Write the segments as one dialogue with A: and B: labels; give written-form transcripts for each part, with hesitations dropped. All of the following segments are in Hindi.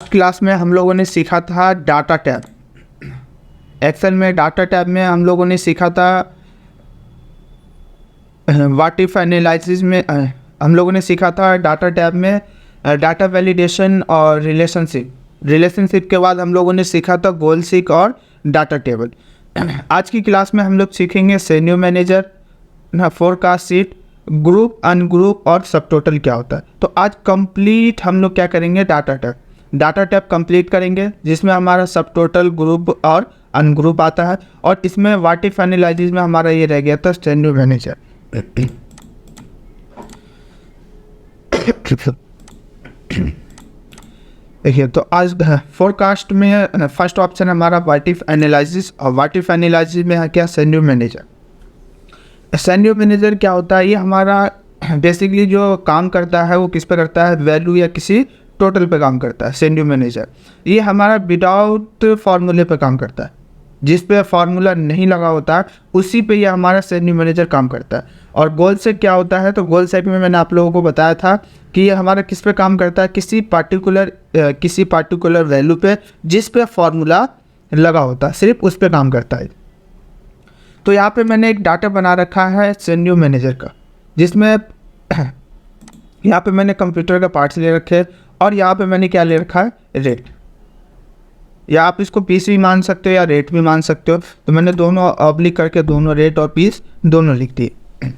A: क्लास में हम लोगों ने सीखा था डाटा टैब। एक्सेल में डाटा टैब में हम लोगों ने सीखा था व्हाट इफ एनालिसिस में हम लोगों ने सीखा था डाटा टैब में डाटा वैलिडेशन और रिलेशनशिप के बाद हम लोगों ने सीखा था गोल सीक और डाटा टेबल। आज की क्लास में हम लोग सीखेंगे scenario manager, forecast sheet, group, ungroup और सब टोटल क्या होता है। तो आज कंप्लीट हम लोग क्या करेंगे, डाटा टैब कंप्लीट करेंगे, जिसमें हमारा सब टोटल, ग्रुप और अनग्रुप आता है। और इसमें व्हाट इफ एनालिसिस में हमारा ये रह गया था सेन्यू मैनेजर। देखिए, तो आज फोरकास्ट में फर्स्ट ऑप्शन हमारा व्हाट इफ एनालिसिस, और व्हाट इफ एनालिसिस में है क्या, सेन्यू मैनेजर। सेन्यू मैनेजर क्या होता है, ये हमारा बेसिकली जो काम करता है वो किस पे करता है, वैल्यू या किसी टोटल पे काम करता है। सेन्यू मैनेजर ये हमारा विदाउट फार्मूले पे काम करता है, जिस पे फार्मूला नहीं लगा होता है उसी पे ये हमारा सेन्यू मैनेजर काम करता है। और गोल सेक क्या होता है, तो गोल सेक में मैंने आप लोगों को बताया था कि ये हमारा किस पे काम करता है, किसी पार्टिकुलर वैल्यू पे जिस पे फार्मूला लगा होता है, सिर्फ उस पे काम करता है। तो यहाँ पे मैंने एक डाटा बना रखा है सेन्यू मैनेजर का, जिसमें यहाँ पे मैंने कंप्यूटर का पार्ट्स ले रखे और यहाँ पे मैंने क्या ले रखा है, रेट। या आप इसको पीस भी मान सकते हो या रेट भी मान सकते हो। तो मैंने दोनों ऑब्लिक करके दोनों रेट और पीस दोनों लिख दिए।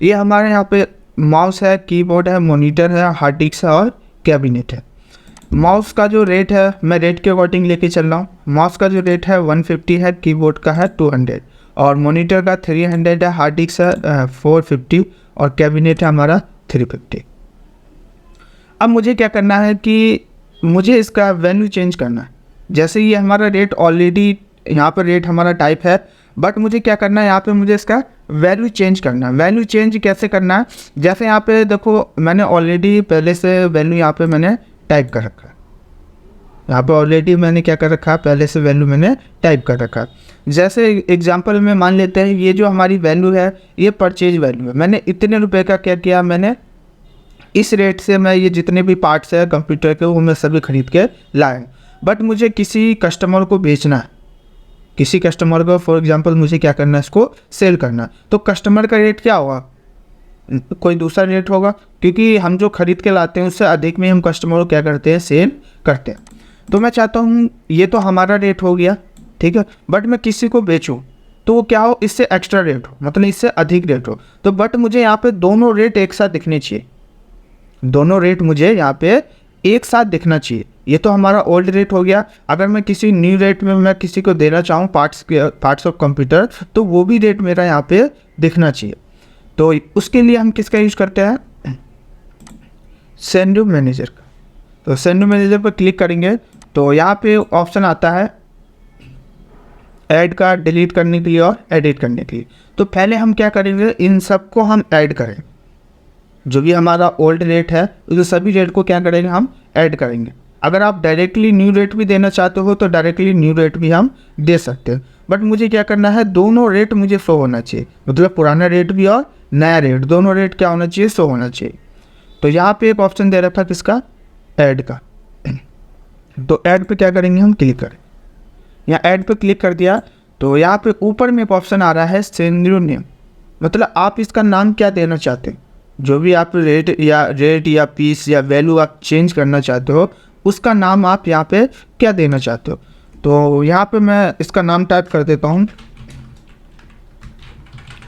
A: ये हमारे यहाँ पे माउस है, कीबोर्ड है, मॉनिटर है, हार्ड डिस्क है और कैबिनेट है। माउस का जो रेट है मैं रेट के अकॉर्डिंग लेके चल रहा हूँ। माउस का जो रेट है 150 है, कीबोर्ड का है 200 और मॉनिटर का 300 है, हार्ड डिस्क है 450 और कैबिनेट है हमारा 350। अब मुझे क्या करना है कि मुझे इसका वैल्यू चेंज करना है। जैसे ये हमारा रेट ऑलरेडी यहाँ पर रेट हमारा टाइप है, बट मुझे क्या करना है, यहाँ पे मुझे इसका वैल्यू चेंज करना है। वैल्यू चेंज कैसे करना है, जैसे यहाँ पे देखो मैंने ऑलरेडी पहले से वैल्यू यहाँ पे मैंने टाइप कर रखा है। यहाँ पे ऑलरेडी मैंने क्या कर रखा है, पहले से वैल्यू मैंने टाइप कर रखा है। जैसे एग्जांपल में मान लेते हैं ये जो हमारी वैल्यू है ये परचेज वैल्यू है। मैंने इतने रुपए का क्या किया, मैंने इस रेट से मैं ये जितने भी पार्ट्स है कंप्यूटर के वो मैं सभी खरीद के लाया। बट मुझे किसी कस्टमर को बेचना है, किसी कस्टमर को फॉर एग्जांपल मुझे क्या करना है, इसको सेल करना है। तो कस्टमर का रेट क्या होगा, कोई दूसरा रेट होगा, क्योंकि हम जो खरीद के लाते हैं उससे अधिक में हम कस्टमर को क्या करते हैं, सेल करते हैं। तो मैं चाहता हूँ ये तो हमारा रेट हो गया, ठीक है, बट मैं किसी को बेचूँ तो वो क्या हो, इससे एक्स्ट्रा रेट हो, मतलब इससे अधिक रेट हो। तो बट मुझे यहाँ पे दोनों रेट एक साथ दिखने चाहिए, दोनों रेट मुझे यहाँ पे एक साथ दिखना चाहिए। ये तो हमारा ओल्ड रेट हो गया। अगर मैं किसी न्यू रेट में मैं किसी को देना चाहूँ पार्ट्स ऑफ कंप्यूटर, तो वो भी रेट मेरा यहाँ पे दिखना चाहिए। तो उसके लिए हम किसका यूज करते हैं, सेन्यू मैनेजर का। तो सेन्यू मैनेजर पर क्लिक करेंगे तो यहाँ पे ऑप्शन आता है ऐड का, डिलीट करने के लिए और एडिट करने के लिए। तो पहले हम क्या करेंगे, इन सबको हम ऐड करें। जो भी हमारा ओल्ड रेट है उस सभी रेट को क्या करेंगे, हम ऐड करेंगे। अगर आप डायरेक्टली न्यू रेट भी देना चाहते हो तो डायरेक्टली न्यू रेट भी हम दे सकते हैं। बट मुझे क्या करना है, दोनों रेट मुझे शो होना चाहिए, मतलब पुराना रेट भी और नया रेट दोनों रेट क्या होना चाहिए, शो होना चाहिए। तो यहाँ पे एक ऑप्शन दे रखा है किसका, ऐड का। तो ऐड पे क्या करेंगे, हम क्लिक करें। यहाँ ऐड पे क्लिक कर दिया तो यहाँ पे ऊपर में एक ऑप्शन आ रहा है सेन्यू नेम, मतलब आप इसका नाम क्या देना चाहते हैं। जो भी आप रेट या पीस या वैल्यू आप चेंज करना चाहते हो उसका नाम आप यहाँ पे क्या देना चाहते हो। तो यहाँ पे मैं इसका नाम टाइप कर देता हूँ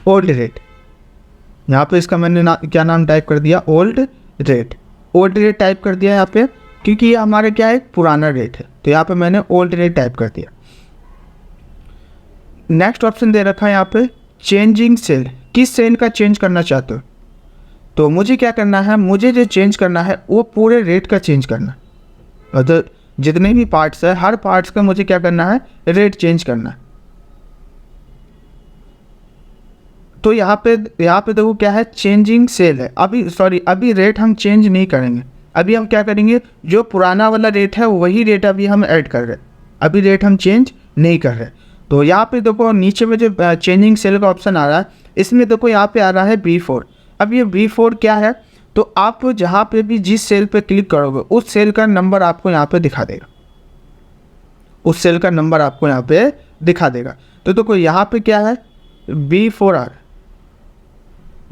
A: ओल्ड रेट। यहाँ पे इसका मैंने क्या नाम टाइप कर दिया, old rate. Old rate type कर दिया यहाँ पे, क्योंकि ये हमारे क्या है, पुराना रेट है। तो यहाँ पे मैंने ओल्ड रेट टाइप कर दिया। नेक्स्ट ऑप्शन दे रखा है यहाँ पे चेंजिंग सेल, किस सेल का चेंज करना चाहते हो। तो मुझे क्या करना है, मुझे जो चेंज करना है वो पूरे रेट का चेंज करना है, मतलब जितने भी पार्ट्स है हर पार्ट्स का मुझे क्या करना है, रेट चेंज करना है। तो यहाँ पे देखो क्या है, चेंजिंग सेल है। अभी रेट हम चेंज नहीं करेंगे। अभी हम क्या करेंगे, जो पुराना वाला रेट है वही रेट अभी हम ऐड कर रहे हैं, अभी रेट हम चेंज नहीं कर रहे। तो यहाँ पे देखो नीचे में जो चेंजिंग सेल का ऑप्शन आ रहा है, इसमें देखो यहाँ पे आ रहा है B4। अब ये B4 क्या है, तो आप जहाँ पे भी जिस सेल पे क्लिक करोगे उस सेल का नंबर आपको यहाँ पे दिखा देगा, उस सेल का नंबर आपको यहाँ पे दिखा देगा। तो देखो यहाँ पे क्या है, B4 आ रहा है,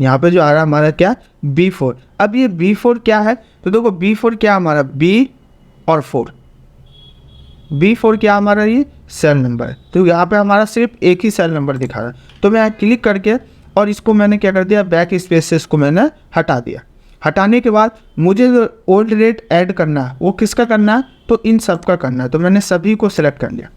A: यहाँ पे जो आ रहा है हमारा क्या, B4। अब ये B4 क्या है, तो देखो B4 क्या हमारा, B और 4, B4 क्या हमारा, ये सेल नंबर है। तो यहाँ पे हमारा सिर्फ एक ही सेल नंबर दिखा रहा है। तो मैं यहाँ क्लिक करके और इसको मैंने क्या कर दिया, बैक स्पेस से इसको मैंने हटा दिया। हटाने के बाद मुझे जो ओल्ड रेट ऐड करना है वो किसका करना है, तो इन सब का करना है। तो मैंने सभी को सिलेक्ट कर लिया,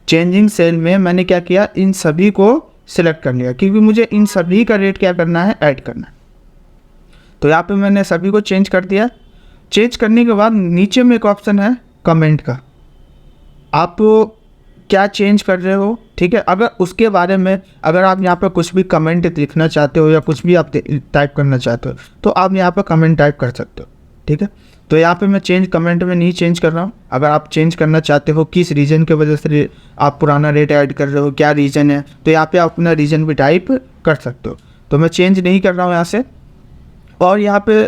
A: चेंजिंग सेल में मैंने क्या किया, इन सभी को सिलेक्ट कर लिया, क्योंकि मुझे इन सभी का रेट क्या करना है, ऐड करना है। तो यहाँ पे मैंने सभी को चेंज कर दिया। चेंज करने के बाद नीचे में एक ऑप्शन है कमेंट का, आप क्या चेंज कर रहे हो, ठीक है। अगर उसके बारे में अगर आप यहाँ पर कुछ भी कमेंट लिखना चाहते हो या कुछ भी आप टाइप करना चाहते हो तो आप यहाँ पर कमेंट टाइप कर सकते हो, ठीक है। तो यहाँ पे मैं चेंज कमेंट में नहीं चेंज कर रहा हूँ। अगर आप चेंज करना चाहते हो किस रीज़न के वजह से आप पुराना रेट ऐड कर रहे हो, क्या रीज़न है, तो यहाँ पे आप अपना रीज़न भी टाइप कर सकते हो। तो मैं चेंज नहीं कर रहा हूँ यहाँ से। और यहाँ पे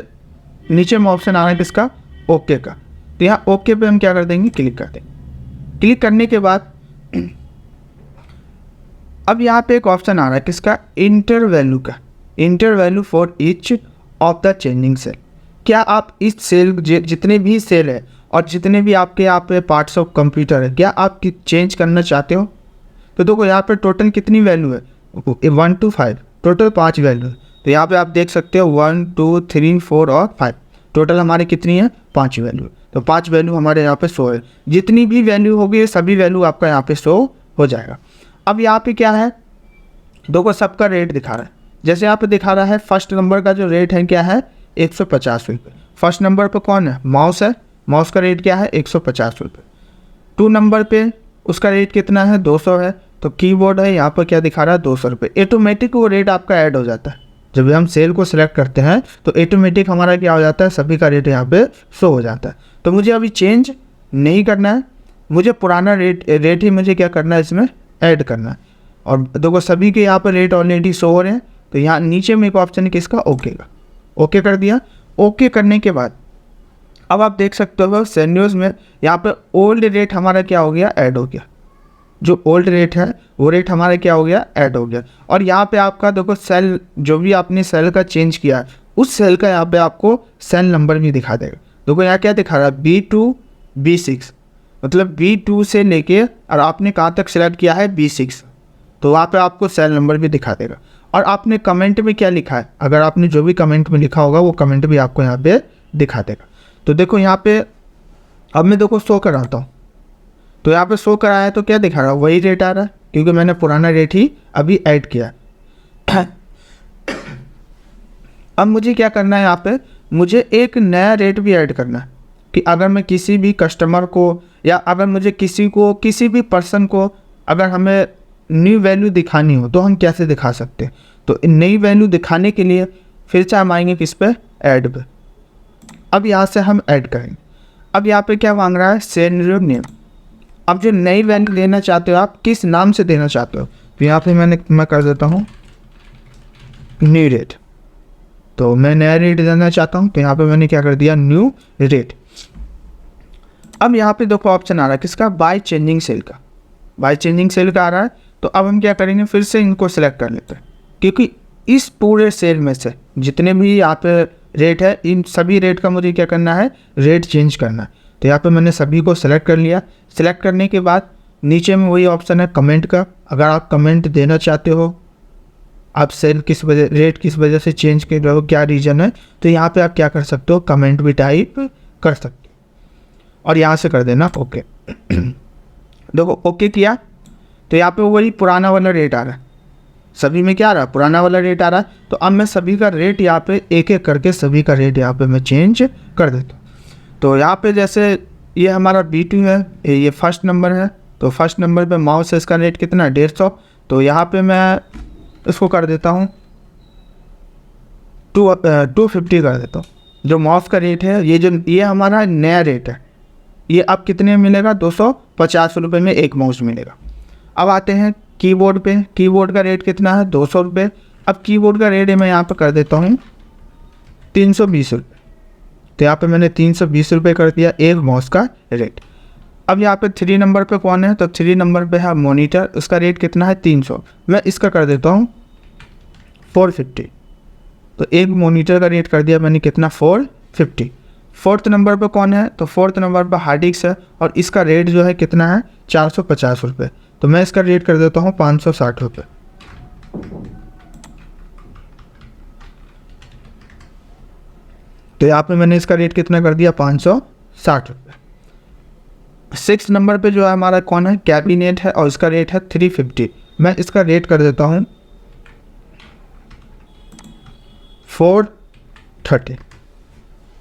A: नीचे में ऑप्शन आ रहा है किसका, ओके का। तो यहाँ ओके पे हम क्या कर देंगे, क्लिक कर देंगे। क्लिक करने के बाद अब यहाँ पे एक ऑप्शन आ रहा है किसका, इंटर वैल्यू का, inter value for each of the changing cell. क्या आप इस सेल जितने भी सेल है और जितने भी आपके यहाँ पे पार्ट्स ऑफ कंप्यूटर है, क्या आप चेंज करना चाहते हो। तो देखो यहाँ पे टोटल कितनी वैल्यू है, 1 to 5, टोटल 5 वैल्यू है। तो यहाँ पे आप देख सकते हो 1 2 3 4 और 5, टोटल हमारे कितनी है, 5 वैल्यू। तो 5 वैल्यू हमारे यहाँ पे शो है। जितनी भी वैल्यू होगी सभी वैल्यू आपका यहाँ पे शो हो जाएगा। अब यहाँ पे क्या है, देखो सबका रेट दिखा रहा है। जैसे यहाँ पे दिखा रहा है फर्स्ट नंबर का जो रेट है क्या है, 150 रुपये। फर्स्ट नंबर पे कौन है, माउस है, माउस का रेट क्या है, 150 रुपये। 2 नंबर पे उसका रेट कितना है, 200 है। तो कीबोर्ड है, यहाँ पर क्या दिखा रहा है, 200 रुपये। ऑटोमेटिक वो रेट आपका ऐड हो जाता है। जब हम सेल को सिलेक्ट करते हैं तो ऑटोमेटिक हमारा क्या हो जाता है, सभी का रेट यहाँ पे शो हो जाता है। तो मुझे अभी चेंज नहीं करना है, मुझे पुराना रेट ही मुझे क्या करना है, इसमें ऐड करना है। और देखो सभी के यहाँ पर रेट ऑलरेडी शो हो रहे हैं। तो यहाँ नीचे में एक ऑप्शन है किसका, ओके का, ओके कर दिया। ओके करने के बाद अब आप देख सकते हो सेन्यूज में यहाँ पे ओल्ड रेट हमारा क्या हो गया, ऐड हो गया। जो ओल्ड रेट है वो रेट हमारा क्या हो गया, ऐड हो गया। और यहाँ पे आपका देखो सेल, जो भी आपने सेल का चेंज किया है उस सेल का यहाँ पे आपको सेल नंबर भी दिखा देगा। देखो यहाँ क्या दिखा रहा है, B2 B6, मतलब B2 से लेके और आपने कहाँ तक सेलेक्ट किया है, B6। तो वहाँ पे आपको सेल नंबर भी दिखा देगा। और आपने कमेंट में क्या लिखा है, अगर आपने जो भी कमेंट में लिखा होगा वो कमेंट भी आपको यहाँ पे दिखा देगा। तो देखो यहाँ पे अब मैं देखो शो कराता हूँ। तो यहाँ पे शो कराया तो क्या दिखा रहा है, वही रेट आ रहा है, क्योंकि मैंने पुराना रेट ही अभी ऐड किया। अब मुझे क्या करना है, यहाँ पे मुझे एक नया रेट भी ऐड करना है कि अगर मैं किसी भी कस्टमर को या अगर मुझे किसी भी पर्सन को अगर हमें न्यू वैल्यू दिखानी हो तो हम कैसे दिखा सकते हैं। तो नई वैल्यू दिखाने के लिए फिर से हम आएंगे किस पे, ऐड पे। अब यहाँ से हम ऐड करेंगे। अब यहाँ पे क्या मांग रहा है, सेंड नेम। अब जो नई वैल्यू देना चाहते हो आप किस नाम से देना चाहते हो, तो यहाँ पे मैं कर देता हूँ न्यू रेट। तो मैं नया रेट देना चाहता हूँ, तो यहाँ पे मैंने क्या कर दिया, न्यू रेट। अब यहाँ पे देखो ऑप्शन आ रहा है किसका, बाय चेंजिंग सेल का, बाय चेंजिंग सेल का आ रहा है। तो अब हम क्या करेंगे, फिर से इनको सेलेक्ट कर लेते हैं, क्योंकि इस पूरे सेल में से जितने भी यहाँ पे रेट है इन सभी रेट का मुझे क्या करना है, रेट चेंज करना है। तो यहाँ पे मैंने सभी को सेलेक्ट कर लिया। सेलेक्ट करने के बाद नीचे में वही ऑप्शन है कमेंट का। अगर आप कमेंट देना चाहते हो, आप सेल किस वजह, रेट किस वजह से चेंज कर रहे हो, क्या रीज़न है, तो यहाँ पे आप क्या कर सकते हो, कमेंट भी टाइप कर सकते हो। और यहाँ से कर देना ओके। देखो ओके किया तो यहाँ पे वही पुराना वाला रेट आ रहा है। सभी में क्या आ रहा है, पुराना वाला रेट आ रहा है। तो अब मैं सभी का रेट यहाँ पे एक एक करके सभी का रेट यहाँ पे मैं चेंज कर देता हूँ। तो यहाँ पे जैसे ये हमारा B2 है, ये फर्स्ट नंबर है। तो फर्स्ट नंबर पे माउस है, इसका रेट कितना है, 150। तो यहाँ पे मैं इसको कर देता हूँ 250 कर देता हूँ। जो माउस का रेट है ये हमारा नया रेट है। ये अब कितने में मिलेगा, 250 रुपये में एक माउस मिलेगा। अब आते हैं कीबोर्ड पे। कीबोर्ड का रेट कितना है, 200 रुपये। अब कीबोर्ड का रेट मैं यहाँ पे कर देता हूँ 320 रुपये। तो यहाँ पे मैंने 320 रुपये कर दिया एक माउस का रेट। अब यहाँ पे 3 नंबर पे कौन है, तो 3 नंबर पे है मॉनिटर, उसका रेट कितना है 300। मैं इसका कर देता हूँ 450। तो एक मॉनिटर का रेट कर दिया मैंने कितना 450। 4th नंबर पे कौन है, तो 4th नंबर पे हार्ड डिस्क है और इसका रेट जो है कितना है 450 रुपये। तो मैं इसका रेट कर देता हूँ 560 रुपये। तो यहाँ पे मैंने इसका रेट कितना कर दिया 560 रुपये। 6th नंबर पे जो है हमारा कौन है, कैबिनेट है और इसका रेट है 350। मैं इसका रेट कर देता हूँ 430।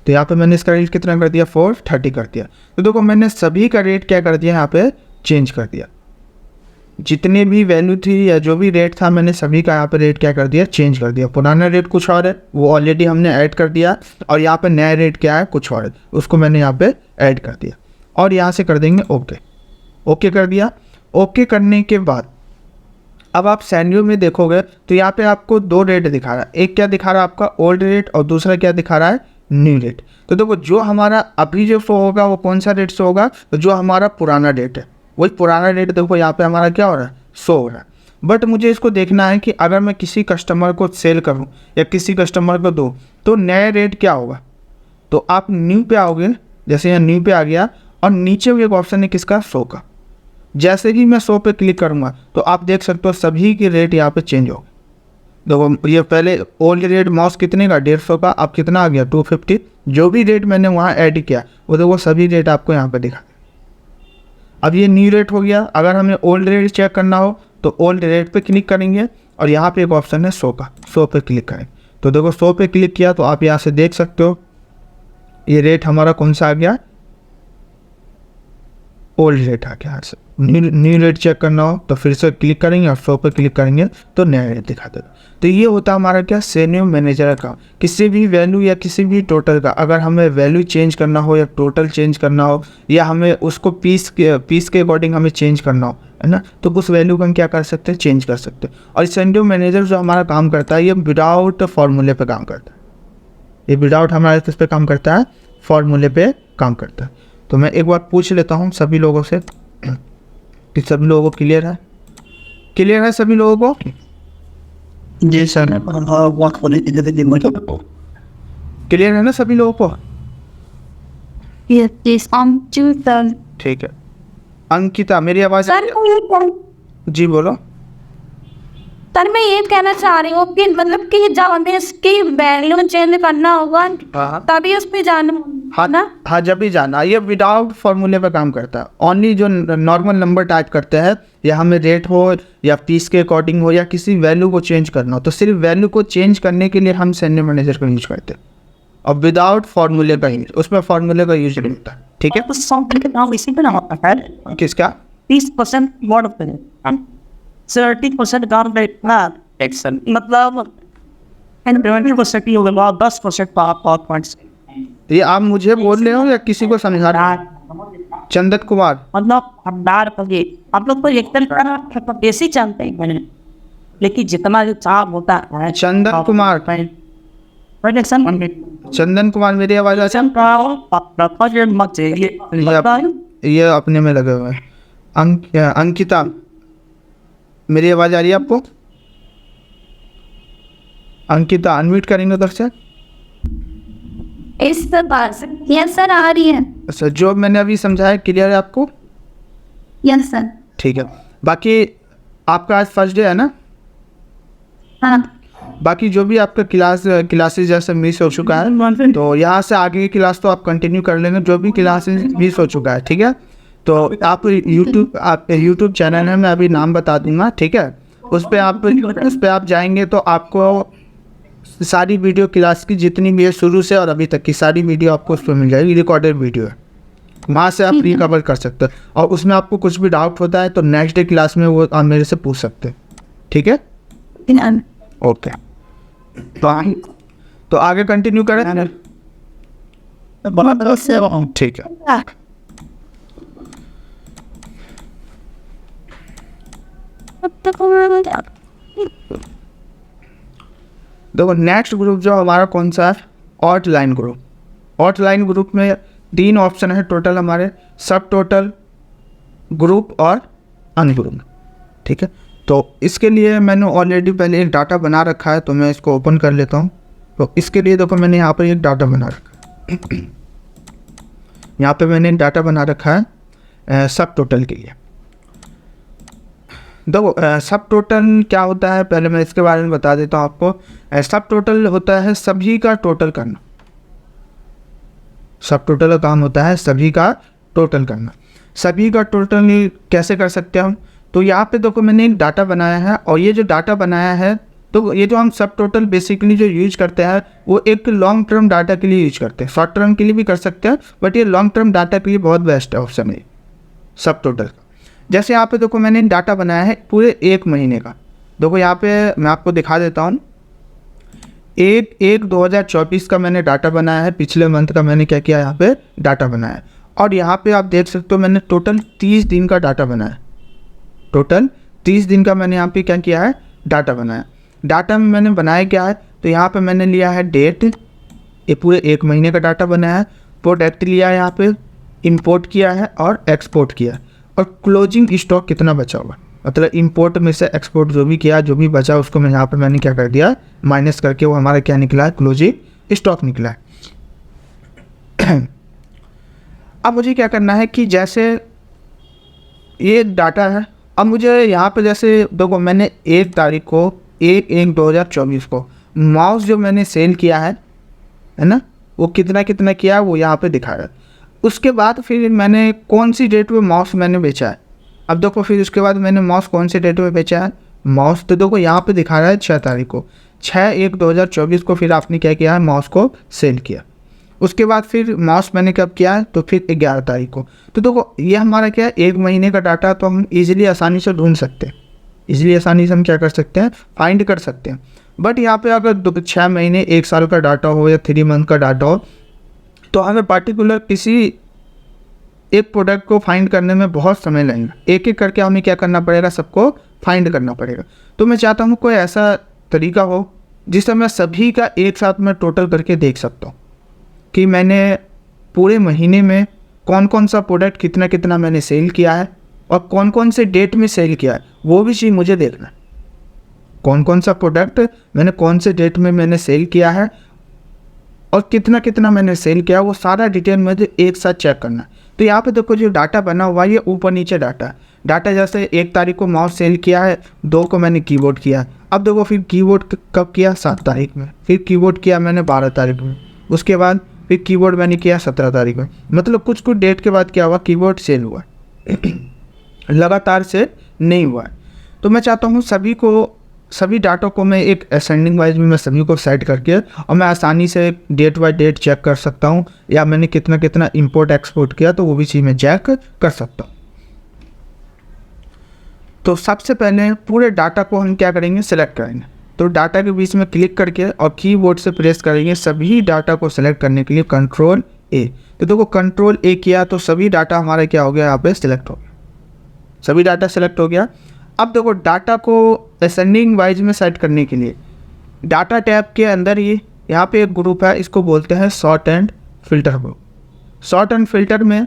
A: तो यहाँ पे मैंने इसका रेट कितना कर दिया 430 कर दिया। तो देखो मैंने सभी का रेट क्या कर दिया यहाँ पे चेंज कर दिया, जितने भी वैल्यू थी या जो भी रेट था मैंने सभी का यहाँ पे रेट क्या कर दिया चेंज कर दिया। पुराना रेट कुछ और है वो ऑलरेडी हमने ऐड कर दिया और यहाँ पे नया रेट क्या है कुछ और है उसको मैंने यहाँ पे ऐड कर दिया और यहाँ से कर देंगे ओके। ओके कर दिया। ओके करने के बाद अब आप सैनरियो में देखोगे तो यहाँ पे आपको 2 रेट दिखा रहा है, एक क्या दिखा रहा है आपका ओल्ड रेट और दूसरा क्या दिखा रहा है न्यू रेट। तो देखो जो हमारा अभी जो शो होगा वो कौन सा रेट शो होगा, तो जो हमारा पुराना रेट है वही पुराना रेट देखो यहाँ पे हमारा क्या हो रहा है शो हो रहा है। बट मुझे इसको देखना है कि अगर मैं किसी कस्टमर को सेल करूँ या किसी कस्टमर को दूँ तो नया रेट क्या होगा। तो आप न्यू पे आओगे, जैसे यहाँ न्यू पे आ गया और नीचे एक ऑप्शन है किसका शो का। जैसे ही मैं शो पे क्लिक करूँगा तो आप देख सकते हो सभी के रेट यहाँ पे चेंज हो गए। देखो ये पहले ओल्ड रेट माउस कितने का 150 का, अब कितना आ गया 250। जो भी रेट मैंने वहाँ ऐड किया वो देखो सभी रेट आपको यहाँ पे दिखा। अब ये न्यू रेट हो गया। अगर हमें ओल्ड रेट चेक करना हो तो ओल्ड रेट पे क्लिक करेंगे और यहाँ पे एक ऑप्शन है शो का, शो पे क्लिक करें। तो देखो शो पे क्लिक किया तो आप यहाँ से देख सकते हो ये रेट हमारा कौन सा आ गया ओल्ड रेट आ गया। यहाँ से न्यू रेट चेक करना हो तो फिर से क्लिक करेंगे और शो पे क्लिक करेंगे तो नया रेट दिखा देगा। तो ये होता है हमारा क्या सैनरियो मैनेजर का। किसी भी वैल्यू या किसी भी टोटल का अगर हमें वैल्यू चेंज करना हो या टोटल चेंज करना हो या हमें उसको पीस के अकॉर्डिंग हमें चेंज करना हो है ना, तो उस वैल्यू को हम क्या कर सकते हैं चेंज कर सकते हैं। और सैनरियो मैनेजर जो हमारा काम करता है ये विदाउट फार्मूले पे काम करता है। ये विदाउट हमारे किस पे काम करता है फार्मूले पे काम करता है। तो मैं एक बार पूछ लेता हूँ सभी लोगों से कि सभी लोगों को क्लियर है सभी लोगों को।
B: जी सर।
A: क्लियर है ना सभी लोगों को।
C: Yes, sir.
A: ठीक है अंकिता मेरी आवाज
C: सर
A: जी बोलो।
C: सर मैं ये कहना चाह रही हूँ कि मतलब कि जब हमें इसकी वैल्यू चेंज करना होगा
A: हाँ
C: तभी उस पर जाना
A: हाँ
C: ना।
A: हाँ जब भी जाना ये विदाउट फार्मूले पे काम करता है। ओनली जो नॉर्मल नंबर टाइप करते हैं या हमें रेट हो या पीस के अकॉर्डिंग हो या किसी वैल्यू को चेंज करना हो तो सिर्फ वैल्यू को चेंज करने के लिए हम सैनरियो मैनेजर का यूज करते हैं और विदाउट फार्मूले का यूज, उसमें फार्मूले का यूज नहीं होता। ठीक है
B: तो सॉफ्टवेयर का नाम इसी पे ना होता है।
A: किसका
B: 30% वर्ड पे है, 30% काम पे ना एक्शन मतलब 20% ही होगा, 10% पावर पॉइंट्स।
A: ये आप मुझे बोल रहे हो या किसी को समझा रहे हो। चंदन कुमार
B: मतलब भंडार पगे आप लोग तो एकदम का बेसिक जानते हैं मैंने, लेकिन जितना जो चाप होता है
A: चंदन कुमार चंदन कुमार मेरी आवाज आ ये अपने में लगे हुए हैं। अंकिता मेरी आवाज आ रही है आपको। अंकिता अनम्यूट करेंगे उधर से।
C: इस बात यस सर आ रही है।
A: अच्छा जो मैंने अभी समझाया क्लियर है आपको।
C: Yes sir.
A: ठीक है बाकी आपका आज फर्स्ट डे है ना।
C: हाँ
A: बाकी जो भी आपका क्लासेस जैसे मिस हो चुका है तो यहाँ से आगे की क्लास तो आप कंटिन्यू कर लेंगे। जो भी क्लासेस मिस हो चुका है ठीक है तो आप यूट्यूब चैनल है मैं अभी नाम बता दूंगा ठीक है। उस पर आप जाएंगे तो आपको सारी वीडियो क्लास की जितनी भी है शुरू से और अभी तक की सारी वीडियो आपको उस पर मिल जाएगी। रिकॉर्डेड वीडियो है वहाँ से आप रिकवर कर सकते हैं और उसमें आपको कुछ भी डाउट होता है तो नेक्स्ट डे क्लास में वो आप मेरे से पूछ सकते हैं ठीक है। ओके तो आगे कंटिन्यू करें ठीक है। देखो नेक्स्ट ग्रुप जो हमारा कौन सा है odd line group. Odd line group में 3 ऑप्शन है टोटल हमारे, सब टोटल, ग्रुप और अनग्रुप। ठीक है, तो इसके लिए मैंने ऑलरेडी पहले एक डाटा बना रखा है, तो मैं इसको ओपन कर लेता हूँ। तो इसके लिए देखो मैंने यहाँ पर एक डाटा बना रखा है यहाँ पे मैंने डाटा बना रखा है सब टोटल के लिए। देखो सब टोटल क्या होता है, पहले मैं इसके बारे में बता देता हूँ आपको। सब टोटल होता है सभी का टोटल करना। सब टोटल का काम होता है सभी का टोटल करना। सभी का टोटल कैसे कर सकते हैं हम, तो यहाँ पे देखो मैंने एक डाटा बनाया है, और ये जो डाटा बनाया है, तो ये जो हम सब टोटल बेसिकली जो यूज करते हैं वो एक लॉन्ग टर्म डाटा के लिए यूज करते हैं। शॉर्ट टर्म के लिए भी कर सकते हैं, बट ये लॉन्ग टर्म डाटा के लिए बहुत बेस्ट है ऑप्शन है सब टोटल का। जैसे यहाँ पे देखो मैंने डाटा बनाया है पूरे 1 महीने का। देखो यहाँ पे मैं आपको दिखा देता हूँ, 1/1/2024 का मैंने डाटा बनाया है। पिछले मंथ का मैंने क्या किया, यहाँ पे डाटा बनाया है। और यहाँ पे आप देख सकते हो मैंने टोटल 30 दिन का डाटा बनाया। टोटल 30 दिन का मैंने यहाँ पे क्या किया है, डाटा बनाया। डाटा में मैंने बनाया क्या है, तो यहाँ पे मैंने लिया है डेट, ये पूरे 1 महीने का डाटा बनाया है। प्रोडक्ट लिया है, यहाँ पे इंपोर्ट किया है और एक्सपोर्ट किया है, और क्लोजिंग स्टॉक कितना बचा हुआ, मतलब इंपोर्ट में से एक्सपोर्ट जो भी किया, जो भी बचा उसको मैं यहाँ पे मैंने क्या कर दिया, माइनस करके वो हमारा क्या निकला है, क्लोजिंग स्टॉक निकला है। अब मुझे क्या करना है कि जैसे ये डाटा है, अब मुझे यहाँ पे जैसे देखो मैंने 1 तारीख को 1/1/2024 को माउस जो मैंने सेल किया है ना, वो कितना कितना किया है वो यहाँ पे दिखा रहा है। उसके बाद फिर मैंने कौन सी डेट में माउस मैंने बेचा है। अब देखो फिर उसके बाद मैंने माउस कौन सी डेट में बेचा है, माउस तो देखो यहाँ पे दिखा रहा है 6 तारीख को, 6/1/2024 को फिर आपने क्या किया है, माउस को सेल किया। उसके बाद फिर माउस मैंने कब किया है, तो फिर 11 तारीख को। तो देखो ये हमारा क्या है, 1 महीने का डाटा, तो हम इजीली आसानी से ढूंढ सकते हैं, इजीली आसानी से हम क्या कर सकते हैं, फाइंड कर सकते हैं। बट यहाँ पे अगर 6 महीने 1 साल का डाटा हो या 3 मंथ का डाटा हो, तो हमें पार्टिकुलर किसी एक प्रोडक्ट को फाइंड करने में बहुत समय लगेगा। एक एक करके हमें क्या करना पड़ेगा, सबको फाइंड करना पड़ेगा। तो मैं चाहता हूँ कोई ऐसा तरीका हो जिससे मैं सभी का एक साथ में टोटल करके देख सकता हूँ कि मैंने पूरे महीने में कौन कौन सा प्रोडक्ट कितना कितना मैंने सेल किया है, और कौन कौन से डेट में सेल किया है, वो भी चीज़ मुझे देखना है। कौन कौन सा प्रोडक्ट मैंने कौन से डेट में मैंने सेल किया है, और कितना कितना मैंने सेल किया, वो सारा डिटेल मुझे एक साथ चेक करना है। तो यहाँ पे देखो जो डाटा बना हुआ है ये ऊपर नीचे डाटा है। डाटा जैसे 1 तारीख को माउस सेल किया है, 2 को मैंने कीबोर्ड किया है। अब देखो फिर कीबोर्ड कब किया, 7 तारीख में, फिर कीबोर्ड किया मैंने 12 तारीख में, उसके बाद फिर कीबोर्ड मैंने किया 17 तारीख में। मतलब कुछ कुछ डेट के बाद क्या हुआ, कीबोर्ड सेल हुआ लगातार से नहीं हुआ है। तो मैं चाहता हूँ सभी डाटा को मैं एक असेंडिंग वाइज में मैं सभी को सेट करके, और मैं आसानी से डेट बाय डेट चेक कर सकता हूँ, या मैंने कितना कितना इंपोर्ट एक्सपोर्ट किया तो वो भी चीज़ मैं चेक कर सकता हूँ। तो सबसे पहले पूरे डाटा को हम क्या करेंगे, सिलेक्ट करेंगे। तो डाटा के बीच में क्लिक करके और कीबोर्ड से प्रेस करेंगे सभी डाटा को सिलेक्ट करने के लिए कंट्रोल ए। तो देखो कंट्रोल ए किया तो सभी डाटा हमारा क्या हो गया, यहाँ पे सिलेक्ट हो गया, सभी डाटा सिलेक्ट हो गया। अब देखो डाटा को असेंडिंग वाइज में सेट करने के लिए डाटा टैब के अंदर ही यहाँ पे एक ग्रुप है, इसको बोलते हैं sort and filter group. Sort and filter में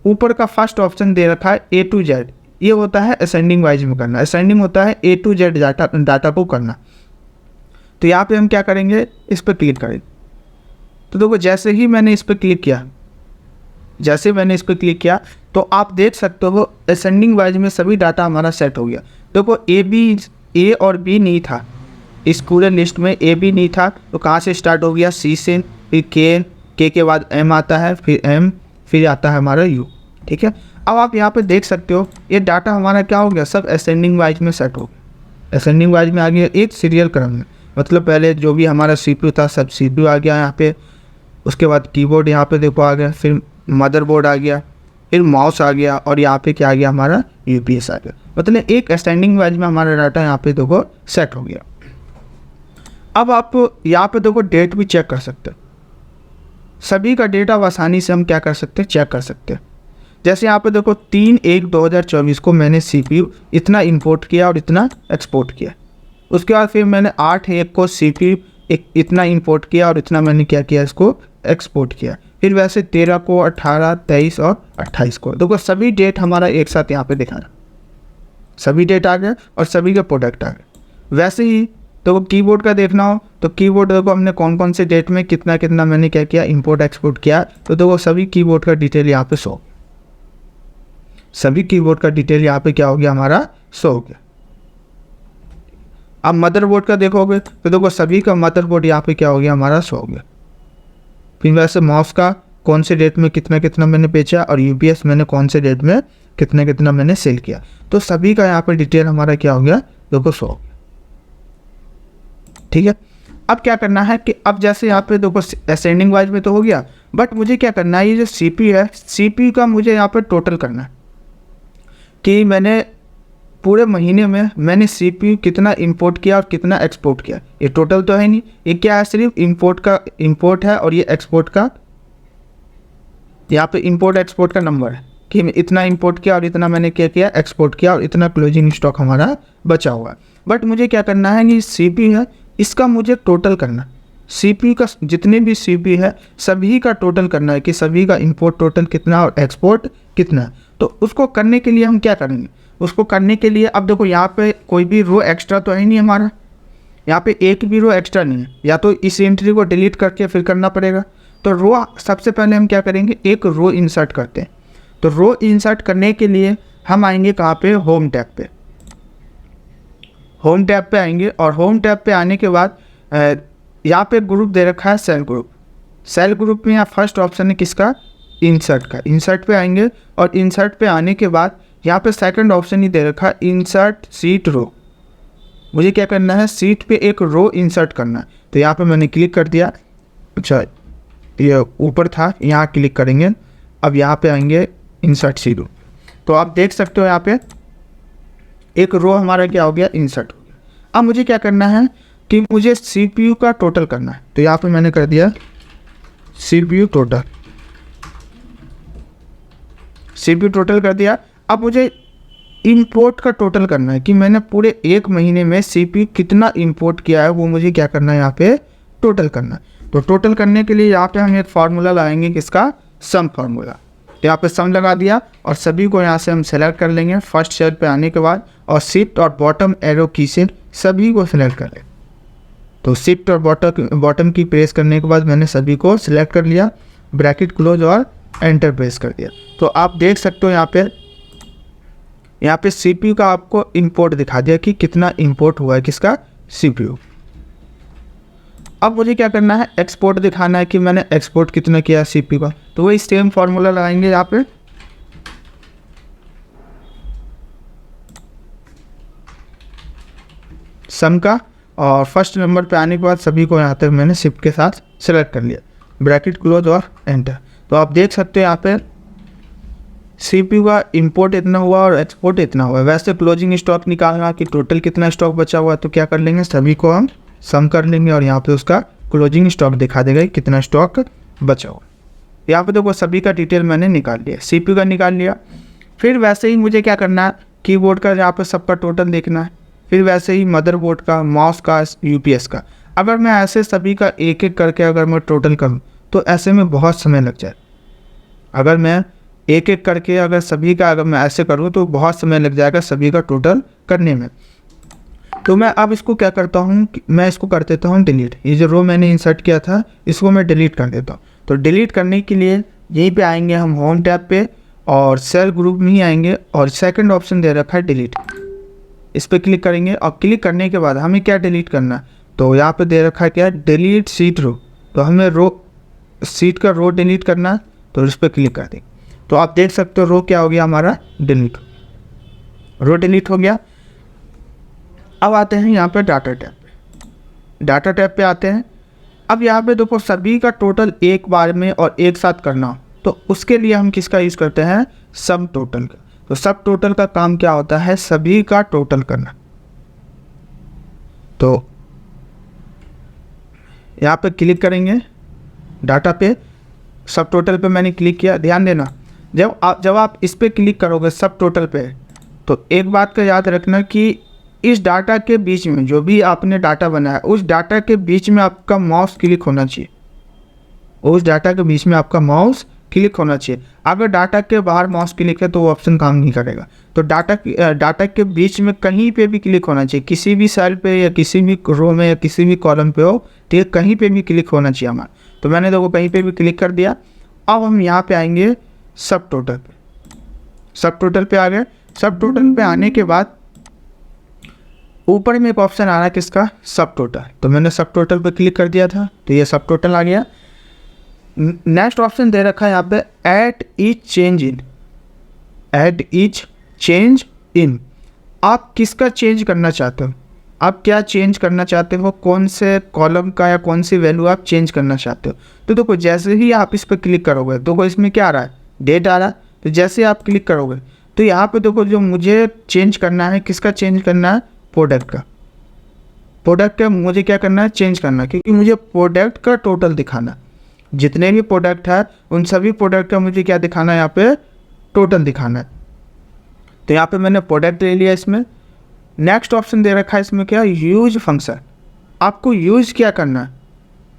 A: ऊपर का फर्स्ट ऑप्शन दे रखा है A to Z, ये होता है असेंडिंग वाइज में करना। असेंडिंग होता है A to Z डाटा को करना। तो यहाँ पे हम क्या करेंगे, इस पर क्लिक करेंगे। तो देखो जैसे ही मैंने इस पर क्लिक किया, तो आप देख सकते हो असेंडिंग वाइज में सभी डाटा हमारा सेट हो गया। देखो ए और बी नहीं था इस पूरे लिस्ट में, ए बी नहीं था, तो कहाँ से स्टार्ट हो गया, सी से, फिर के के बाद एम आता है, फिर एम, फिर आता है हमारा यू। ठीक है, अब आप यहाँ पे देख सकते हो ये डाटा हमारा क्या हो गया, सब असेंडिंग वाइज में सेट हो गया। असेंडिंग वाइज में आ गया एक सीरियल क्रम में, मतलब पहले जो भी हमारा CPU था सब CPU आ गया यहाँ पे, उसके बाद कीबोर्ड यहाँ पे देखो आ गया, फिर मदरबोर्ड आ गया, फिर माउस आ गया, और यहाँ पे क्या आ गया, हमारा UPS आ गया। मतलब एक असेंडिंग वाइज में हमारा डाटा यहाँ पे देखो सेट हो गया। अब आप यहाँ पे देखो डेट भी चेक कर सकते हो, सभी का डेटा आसानी से हम क्या कर सकते हैं, चेक कर सकते हैं। जैसे यहाँ पे देखो 3/1/2024 को मैंने CPU इतना इंपोर्ट किया और इतना एक्सपोर्ट किया। उसके बाद फिर मैंने 8/1 को CPU एक इतना इंपोर्ट किया और इतना मैंने क्या किया, इसको एक्सपोर्ट किया। फिर वैसे 13 को, 18, 23 और 28 को, देखो सभी डेट हमारा एक साथ यहाँ पे दिखा रहा, सभी डेट आ गए और सभी के प्रोडक्ट आ गए। वैसे ही तो कीबोर्ड का देखना हो तो कीबोर्ड देखो हमने कौन कौन से डेट में कितना कितना मैंने क्या किया, इंपोर्ट एक्सपोर्ट किया। तो देखो सभी कीबोर्ड का डिटेल यहाँ पे शो, सभी कीबोर्ड का डिटेल यहाँ पे क्या हो गया, हमारा शो हो गया। अब मदरबोर्ड का देखोगे तो देखो सभी का मदरबोर्ड यहाँ पे क्या हो गया, हमारा शो हो गया। फिर वैसे माउस का कौन से डेट में कितना कितना मैंने बेचा और यूपीएस मैंने कौन से डेट में कितना कितना मैंने सेल किया, तो सभी का यहाँ पे डिटेल हमारा क्या हो गया, देखो शो हो गया। ठीक है, अब क्या करना है कि अब जैसे यहाँ पे देखो असेंडिंग वाइज में तो हो गया, बट मुझे क्या करना है, ये जो सीपीयू है, सीपीयू का मुझे यहाँ पे टोटल करना है कि मैंने पूरे महीने में मैंने सीपीयू कितना इंपोर्ट किया और कितना एक्सपोर्ट किया। ये टोटल तो है नहीं, ये क्या है, सिर्फ इंपोर्ट का इंपोर्ट है और ये एक्सपोर्ट का, यहाँ पे इंपोर्ट एक्सपोर्ट का नंबर है कि इतना इंपोर्ट किया और इतना मैंने क्या किया, एक्सपोर्ट किया और इतना क्लोजिंग स्टॉक हमारा बचा हुआ है। बट मुझे क्या करना है कि सीपीयू है, इसका मुझे टोटल करना, सीपीयू का जितने भी सीपीयू है सभी का टोटल करना है कि सभी का इंपोर्ट टोटल कितना और एक्सपोर्ट कितना है। तो उसको करने के लिए हम क्या करेंगे, उसको करने के लिए अब देखो यहाँ पे कोई भी रो एक्स्ट्रा तो है नहीं हमारा, यहाँ पे एक भी रो एक्स्ट्रा नहीं है, या तो इस एंट्री को डिलीट करके फिर करना पड़ेगा। तो रो सबसे पहले हम क्या करेंगे, एक रो इंसर्ट करते हैं। तो रो इंसर्ट करने के लिए हम आएंगे कहाँ पे, होम टैब पे, होम टैब पे आएंगे और होम टैब पे आने के बाद यहाँ पे ग्रुप दे रखा है सेल ग्रुप। सेल ग्रुप में यहाँ फर्स्ट ऑप्शन है किसका, इंसर्ट का। इंसर्ट पे आएंगे और इंसर्ट पे आने के बाद यहाँ पे सेकंड ऑप्शन ही दे रखा है इंसर्ट सीट रो। मुझे क्या करना है, सीट पे एक रो इंसर्ट करना है। तो यहाँ पे मैंने क्लिक कर दिया, अच्छा ये ऊपर था, यहाँ क्लिक करेंगे। अब यहाँ पे आएंगे इंसर्ट सी रो, तो आप देख सकते हो यहाँ पे एक रो हमारा क्या हो गया, इंसर्ट हो गया। अब मुझे क्या करना है कि मुझे सीपीयू का टोटल करना है। तो यहाँ पे मैंने कर दिया सीपीयू टोटल, सीपीयू टोटल कर दिया। अब मुझे इंपोर्ट का टोटल करना है कि मैंने पूरे एक महीने में सीपीयू कितना इंपोर्ट किया है, वो मुझे क्या करना है, यहाँ पे टोटल करना है। तो टोटल करने के लिए यहाँ पे हम एक फार्मूला लाएंगे, किसका, सम फार्मूला। तो यहाँ पे सम लगा दिया और सभी को यहाँ से हम सेलेक्ट कर लेंगे फर्स्ट सेल पे आने के बाद, और शिफ्ट और बॉटम एरो की से सभी को सिलेक्ट कर लें। तो शिफ्ट और बॉटम की प्रेस करने के बाद मैंने सभी को सिलेक्ट कर लिया, ब्रैकेट क्लोज और एंटर प्रेस कर दिया। तो आप देख सकते हो यहाँ पे सीपीयू का आपको इंपोर्ट दिखा दिया कि कितना इंपोर्ट हुआ है, किसका, सीपीयू। अब मुझे क्या करना है, एक्सपोर्ट दिखाना है कि मैंने एक्सपोर्ट कितना किया सीपीयू का। तो वही सेम फार्मूला लगाएंगे यहाँ पे, सम का, और फर्स्ट नंबर पे आने के बाद सभी को यहाँ तक मैंने शिफ्ट के साथ सेलेक्ट कर लिया, ब्रैकेट क्लोज और एंटर। तो आप देख सकते हो यहाँ पे सीपीयू का इंपोर्ट इतना हुआ और एक्सपोर्ट इतना हुआ। वैसे क्लोजिंग स्टॉक निकालना कि टोटल कितना स्टॉक बचा हुआ है, तो क्या कर लेंगे, सभी को हम सम कर लेंगे और यहाँ पे उसका क्लोजिंग स्टॉक दिखा देगा कि कितना स्टॉक बचा हुआ। यहाँ पे देखो सभी का डिटेल मैंने निकाल लिया, सीपीयू का निकाल लिया। फिर वैसे ही मुझे क्या करना है, कीबोर्ड का यहाँ पे सबका टोटल देखना है। फिर वैसे ही मदरबोर्ड का, माउस का, यूपीएस का। अगर मैं ऐसे सभी का एक एक करके अगर मैं टोटल करूँ तो ऐसे में बहुत समय लग जाए। अगर मैं एक एक करके अगर सभी का अगर मैं ऐसे करूँ तो बहुत समय लग जाएगा सभी का टोटल करने में। तो मैं अब इसको क्या करता हूँ, मैं इसको कर देता हूँ डिलीट। ये जो रो मैंने इंसर्ट किया था इसको मैं डिलीट कर देता हूँ। तो डिलीट करने के लिए यहीं पे आएंगे हम होम टैब पे और सेल ग्रुप में ही आएंगे और सेकंड ऑप्शन दे रखा है डिलीट, इस पर क्लिक करेंगे। और क्लिक करने के बाद हमें क्या डिलीट करना है, तो यहाँ पे दे रखा है क्या, डिलीट सीट रो। तो हमें रो सीट का रो डिलीट करना है, तो इस पर क्लिक कर देंगे। तो आप देख सकते हो रो क्या हो गया हमारा, डिलीट, रो डिलीट हो गया। अब आते हैं यहाँ पे डाटा टैब पे, डाटा टैब पे आते हैं। अब यहाँ पे देखो सभी का टोटल एक बार में और एक साथ करना हो तो उसके लिए हम किसका यूज़ करते हैं, सब टोटल का। तो सब टोटल का काम क्या होता है, सभी का टोटल करना। तो यहाँ पे क्लिक करेंगे डाटा पे, सब टोटल पे मैंने क्लिक किया। ध्यान देना जब आप इस पे क्लिक करोगे सब टोटल पे, तो एक बात का याद रखना कि इस डाटा के बीच में जो भी आपने डाटा बनाया उस डाटा के बीच में आपका माउस क्लिक होना चाहिए, उस डाटा के बीच में आपका माउस क्लिक होना चाहिए। अगर डाटा के बाहर माउस क्लिक है तो वो ऑप्शन काम नहीं करेगा। तो डाटा के बीच में कहीं पे भी क्लिक होना चाहिए, किसी भी सेल पे या किसी भी रो में या किसी भी कॉलम पे हो, ठीक है, कहीं पे भी क्लिक होना चाहिए हमारा। तो मैंने देखो कहीं पे भी क्लिक कर दिया। अब हम यहाँ पे आएंगे सब टोटल पे, सब टोटल पे आ गए। सब टोटल पे आने के बाद ऊपर में एक ऑप्शन आ रहा है किसका, सब टोटल। तो मैंने सब टोटल पे क्लिक कर दिया था, तो ये सब टोटल आ गया। नेक्स्ट ऑप्शन दे रखा है यहाँ पे at each change in, at each change in. आप किसका चेंज करना चाहते हो, आप क्या चेंज करना चाहते हो, कौन से कॉलम का या कौन सी वैल्यू आप चेंज करना चाहते हो। तो देखो जैसे ही आप इस पर क्लिक करोगे तो इसमें क्या आ रहा है, डेट आ रहा है। तो जैसे आप क्लिक करोगे तो यहाँ पे देखो जो मुझे चेंज करना है, किसका चेंज करना है, प्रोडक्ट का। प्रोडक्ट का मुझे क्या करना है, चेंज करना है, क्योंकि मुझे प्रोडक्ट का टोटल दिखाना, जितने भी प्रोडक्ट है उन सभी प्रोडक्ट का मुझे क्या दिखाना है, यहाँ पे टोटल दिखाना है। तो यहाँ पे मैंने प्रोडक्ट ले लिया। इसमें नेक्स्ट ऑप्शन दे रखा है इसमें क्या, यूज फंक्शन। आपको यूज क्या करना है,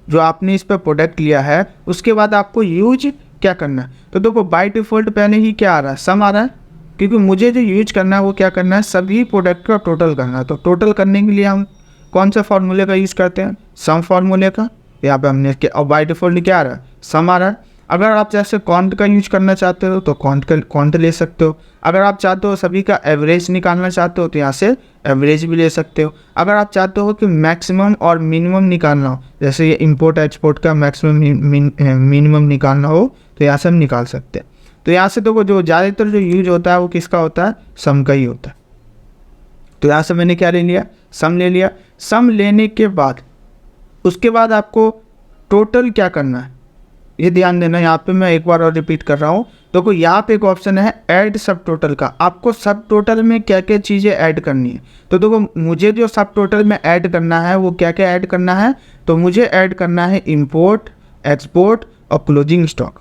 A: जो आपने इस पर प्रोडक्ट लिया है उसके बाद आपको यूज क्या करना है। तो देखो बाय डिफ़ॉल्ट पहले ही क्या आ रहा है, सम आ रहा है, क्योंकि मुझे जो यूज करना है वो क्या करना है, सभी प्रोडक्ट का टोटल करना है। तो टोटल करने के लिए हम कौन सा फार्मूले का यूज़ करते हैं, सम फार्मूले का। यहाँ पे हमने और बाय डिफ़ॉल्ट क्या आ रहा है, सम आ रहा है। अगर आप जैसे काउंट का यूज करना चाहते हो तो काउंट ले सकते हो। अगर आप चाहते हो सभी का एवरेज निकालना चाहते हो तो यहाँ से एवरेज भी ले सकते हो। अगर आप चाहते हो कि मैक्सिमम और मिनिमम निकालना हो, जैसे ये इंपोर्ट एक्सपोर्ट का मैक्सिमम मिनिमम निकालना हो, तो यहाँ से हम निकाल सकते हैं। तो यहाँ से देखो जो ज़्यादातर जो यूज होता है वो किसका होता है, सम का ही होता है। तो यहाँ से मैंने क्या ले लिया, सम ले लिया। सम लेने के बाद उसके बाद आपको टोटल क्या करना है, ये ध्यान देना। यहाँ पे मैं एक बार और रिपीट कर रहा हूँ। देखो यहाँ पे एक ऑप्शन है ऐड सब टोटल का। आपको सब टोटल में क्या क्या चीज़ें ऐड करनी है। तो देखो मुझे जो सब टोटल में ऐड करना है वो क्या क्या ऐड करना है, तो मुझे ऐड करना है इंपोर्ट, एक्सपोर्ट और क्लोजिंग स्टॉक।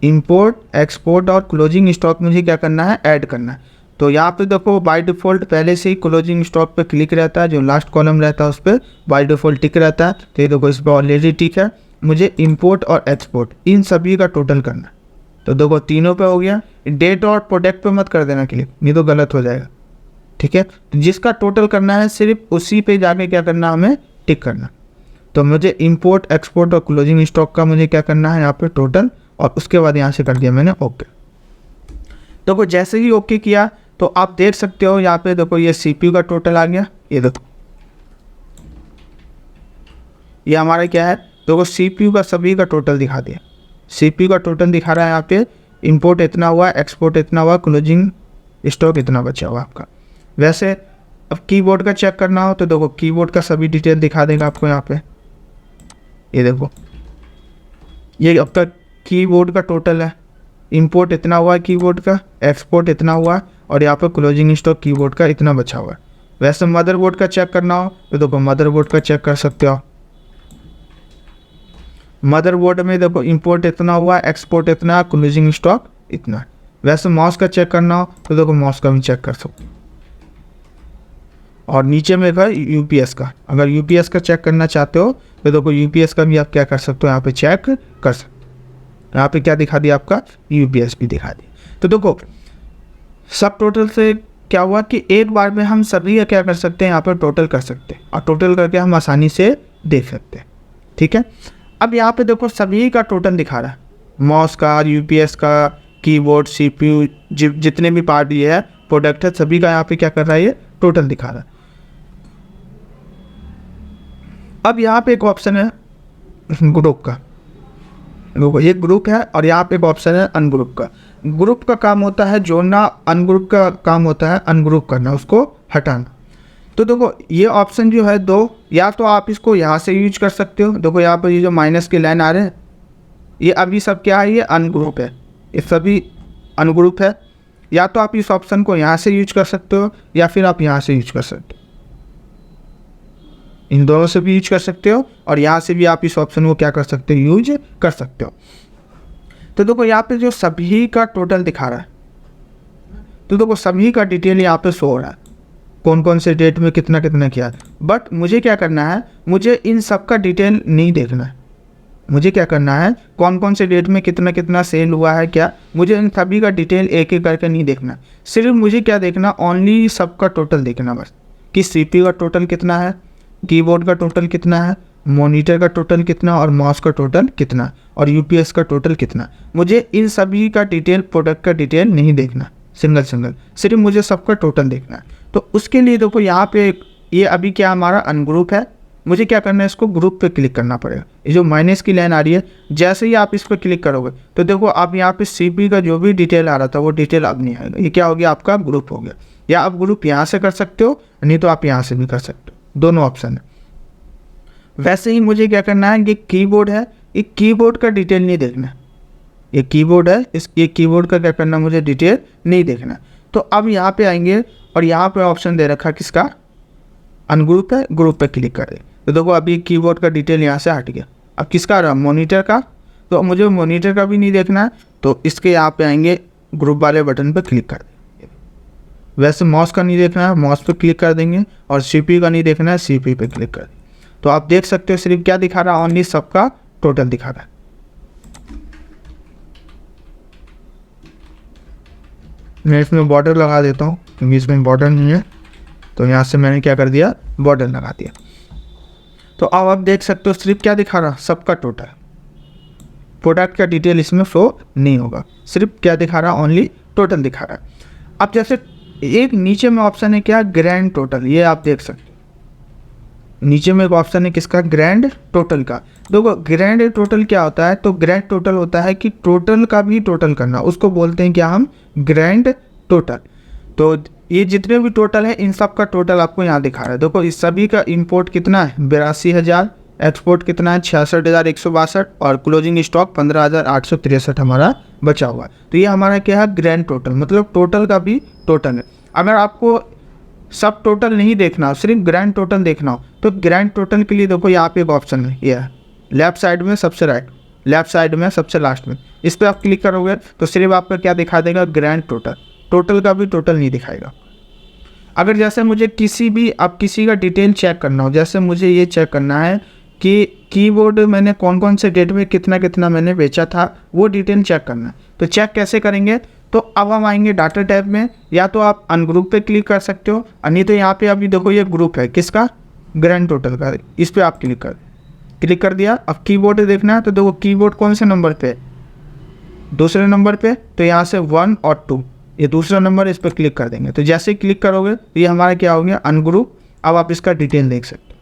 A: इंपोर्ट, एक्सपोर्ट और क्लोजिंग स्टॉक मुझे क्या करना है, ऐड करना है। तो यहाँ पे देखो बाय डिफ़ॉल्ट पहले से ही क्लोजिंग स्टॉक पे क्लिक रहता है, जो लास्ट कॉलम रहता है उस पर बाय डिफ़ॉल्ट टिक रहता है। तो ये देखो इस पर ऑलरेडी टिक है। मुझे इंपोर्ट और एक्सपोर्ट इन सभी का टोटल करना है। तो देखो तीनों पे हो गया। डेट और प्रोडक्ट पे मत कर देना क्लिक, नहीं तो गलत हो जाएगा, ठीक है। तो जिसका टोटल करना है सिर्फ उसी पे जाके क्या करना, हमें टिक करना। तो मुझे इंपोर्ट, एक्सपोर्ट और क्लोजिंग स्टॉक का मुझे क्या करना है, यहाँ पे टोटल, और उसके बाद यहाँ से कर दिया मैंने ओके। देखो जैसे ही ओके किया तो आप देख सकते हो यहाँ पे देखो ये सीपीयू का टोटल आ गया। ये देखो ये हमारा क्या है, देखो सीपीयू का सभी का टोटल दिखा दिया। सीपीयू का टोटल दिखा रहा है यहाँ पे, इंपोर्ट इतना हुआ, एक्सपोर्ट इतना हुआ, क्लोजिंग स्टॉक इतना बचा हुआ आपका। वैसे अब कीबोर्ड का चेक करना हो तो देखो कीबोर्ड का सभी डिटेल दिखा देगा आपको यहाँ पे। ये देखो ये आपका कीबोर्ड का टोटल है, इंपोर्ट इतना हुआ है कीबोर्ड का, एक्सपोर्ट इतना हुआ है, और यहाँ पे क्लोजिंग स्टॉक कीबोर्ड का इतना बचा हुआ है। वैसे मदरबोर्ड का चेक करना हो तो देखो मदरबोर्ड का चेक कर सकते हो। मदरबोर्ड में देखो इंपोर्ट इतना हुआ, एक्सपोर्ट इतना, क्लोजिंग स्टॉक इतना। वैसे माउस का चेक करना हो तो देखो माउस का भी चेक कर सकते हो। और नीचे में है यूपीएस का, अगर यूपीएस का चेक करना चाहते हो तो देखो यूपीएस का भी आप क्या कर सकते हो, यहाँ पे चेक कर सकते हो। यहाँ पे क्या दिखा दिया आपका, यूपीएस भी दिखा दिया। तो देखो सब टोटल से क्या हुआ कि एक बार में हम सभी क्या कर सकते हैं, यहाँ पर टोटल कर सकते हैं, और टोटल करके हम आसानी से देख सकते हैं, ठीक है। अब यहाँ पे देखो सभी का टोटल दिखा रहा है, माउस का, यूपीएस का, कीबोर्ड, सीपीयू, जितने भी पार्ट ये है प्रोडक्ट है, सभी का यहाँ पे क्या कर रहा है, ये टोटल दिखा रहा है। अब यहाँ पे एक ऑप्शन है ग्रुप का, देखो ये ग्रुप है, और यहाँ पे एक ऑप्शन है अनग्रुप का। ग्रुप का काम होता है जोड़ना, अनग्रुप का काम होता है अनग्रुप करना, उसको हटाना। तो देखो ये ऑप्शन जो है दो, या तो आप इसको यहाँ से यूज कर सकते हो। देखो यहाँ पर ये जो माइनस के लाइन आ रहे हैं ये अभी सब क्या है, ये अनग्रुप है, ये सभी अनग्रुप है। या तो आप इस ऑप्शन को यहाँ से यूज कर सकते हो या फिर आप यहाँ से यूज कर सकते हो, इन दोनों से भी यूज कर सकते हो, और यहाँ से भी आप इस ऑप्शन को क्या कर सकते हो, यूज कर सकते हो। तो देखो यहाँ पे जो सभी का टोटल दिखा रहा है, तो देखो सभी का डिटेल यहाँ पे शो हो रहा है। कौन कौन से डेट में कितना कितना किया। बट मुझे क्या करना है, मुझे इन सब का डिटेल नहीं देखना है। मुझे क्या करना है, कौन कौन से डेट में कितना कितना सेल हुआ है क्या, मुझे इन सभी का डिटेल एक एक करके नहीं देखना। सिर्फ मुझे क्या देखना, ओनली सबका टोटल देखना बस, कि CPU का टोटल कितना है, कीबोर्ड का टोटल कितना है, मॉनिटर का टोटल कितना और माउस का टोटल कितना और UPS का टोटल कितना। मुझे इन सभी का डिटेल, प्रोडक्ट का डिटेल नहीं देखना सिंगल सिंगल, सिर्फ मुझे सबका टोटल देखना है। तो उसके लिए देखो यहाँ पे ये अभी क्या हमारा अनग्रुप है, मुझे क्या करना है, इसको ग्रुप पे क्लिक करना पड़ेगा। ये जो माइनस की लाइन आ रही है, जैसे ही आप इस पर क्लिक करोगे तो देखो अब यहाँ पे CPU का जो भी डिटेल आ रहा था वो डिटेल अब नहीं आएगा। ये क्या हो गया, आपका ग्रुप हो गया। या आप ग्रुप यहाँ से कर सकते हो, नहीं तो आप यहाँ से भी कर सकते हो, दोनों ऑप्शन है। वैसे ही मुझे क्या करना है, ये कीबोर्ड है, ये कीबोर्ड का डिटेल नहीं देखना। ये कीबोर्ड है, ये कीबोर्ड का क्या करना, मुझे डिटेल नहीं देखना। तो अब यहाँ पे आएंगे और यहाँ पे ऑप्शन दे रखा किसका, अनग्रुप है, ग्रुप पे क्लिक कर दे। तो देखो अभी कीबोर्ड का डिटेल यहाँ से हट गया। अब किसका रहा, मॉनिटर का, तो मुझे मॉनिटर का भी नहीं देखना है, तो इसके यहाँ पे आएंगे, ग्रुप वाले बटन पे क्लिक कर देंगे। वैसे माउस का नहीं देखना है, माउस पे क्लिक कर देंगे, और CPU का नहीं देखना है, CPU पे क्लिक कर देंगे। तो आप देख सकते हो सिर्फ क्या दिखा रहा है, ओनली सबका टोटल दिखा रहा है। मैं इसमें बॉर्डर लगा देता हूँ क्योंकि इसमें बॉर्डर नहीं है, तो यहाँ से मैंने क्या कर दिया, बॉर्डर लगा दिया। तो अब आप देख सकते हो सिर्फ क्या दिखा रहा, सबका टोटल, प्रोडक्ट का डिटेल इसमें फ्लो नहीं होगा, सिर्फ क्या दिखा रहा, ओनली टोटल दिखा रहा है। अब जैसे एक नीचे में ऑप्शन है क्या, ग्रैंड टोटल, ये आप देख सकते हो नीचे में एक ऑप्शन है किसका, ग्रैंड टोटल का। देखो ग्रैंड टोटल क्या होता है, तो ग्रैंड टोटल होता है कि टोटल का भी टोटल करना, उसको बोलते हैं क्या हम, ग्रैंड टोटल। तो ये जितने भी टोटल है इन सब का टोटल आपको यहाँ दिखा रहा है। देखो इस सभी का इंपोर्ट कितना है, 82,000, एक्सपोर्ट कितना है, 66,162, और क्लोजिंग स्टॉक 15,863 हमारा बचा हुआ है। तो ये हमारा क्या है, ग्रैंड टोटल, मतलब टोटल का भी टोटल है। अगर आपको सब टोटल नहीं देखना, सिर्फ ग्रैंड टोटल देखना हो, तो ग्रैंड टोटल के लिए देखो यहाँ पे एक ऑप्शन है, ये है लेफ्ट साइड में सबसे राइट, लेफ्ट साइड में सबसे लास्ट में, इस पर आप क्लिक करोगे तो सिर्फ आपका क्या दिखा देगा, ग्रैंड टोटल, टोटल का भी टोटल नहीं दिखाएगा। अगर जैसे मुझे किसी का डिटेल चेक करना हो, जैसे मुझे ये चेक करना है कि कीबोर्ड मैंने कौन कौन से डेट में कितना कितना मैंने बेचा था, वो डिटेल चेक करना है। तो चेक कैसे करेंगे, तो अब हम आएंगे डाटा टैब में, या तो आप अनग्रुप पे क्लिक कर सकते हो, नहीं तो यहाँ पे अभी देखो ये ग्रुप है किसका, ग्रैंड टोटल का, इस पर आप क्लिक कर दिया। अब कीबोर्ड देखना है, तो देखो कीबोर्ड कौन से नंबर पे, दूसरे नंबर पे, तो यहाँ से 1 और 2, ये दूसरा नंबर, इस पर क्लिक कर देंगे। तो जैसे ही क्लिक करोगे तो ये हमारा क्या हो गया, अनग्रुप। अब आप इसका डिटेल देख सकते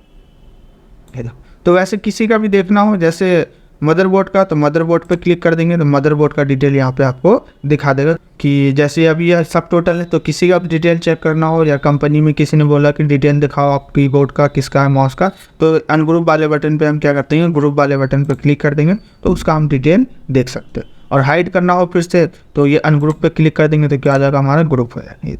A: हो। तो वैसे किसी का भी देखना हो, जैसे मदरबोर्ड का, तो मदरबोर्ड पे क्लिक कर देंगे, तो मदरबोर्ड का डिटेल यहाँ पे आपको दिखा देगा कि जैसे अभी यह सब टोटल है, तो किसी का भी डिटेल चेक करना हो, या कंपनी में किसी ने बोला कि डिटेल दिखाओ आप कीबोर्ड का, किसका है, माउस का, तो अनग्रुप वाले बटन पे हम क्या करते हैं, ग्रुप वाले बटन पे क्लिक कर देंगे, तो उसका हम डिटेल देख सकते हैं। और हाइड करना हो फिर से, तो ये अनग्रुप पे क्लिक कर देंगे, तो क्या आ जाएगा, हमारा ग्रुप हो जाएगा।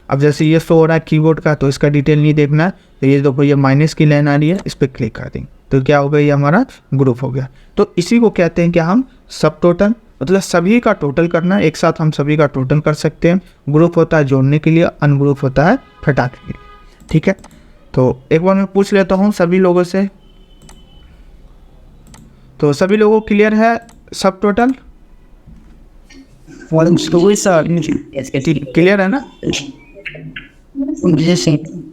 A: अब जैसे ये शो हो रहा है कीबोर्ड का, तो इसका डिटेल नहीं देखना है, तो ये देखो ये माइनस की लाइन आ रही है, इस पर क्लिक कर देंगे, तो क्या हो गया, ये हमारा ग्रुप हो गया। तो इसी को कहते हैं कि हम सब टोटल, मतलब सभी का टोटल करना है, एक साथ हम सभी का टोटल कर सकते हैं। ग्रुप होता है जोड़ने के लिए, अनग्रुप होता है हटाने के लिए, ठीक है। तो एक बार मैं पूछ लेता हूँ सभी लोगों से, तो सभी लोगों को क्लियर है सब टोटल, क्लियर है ना?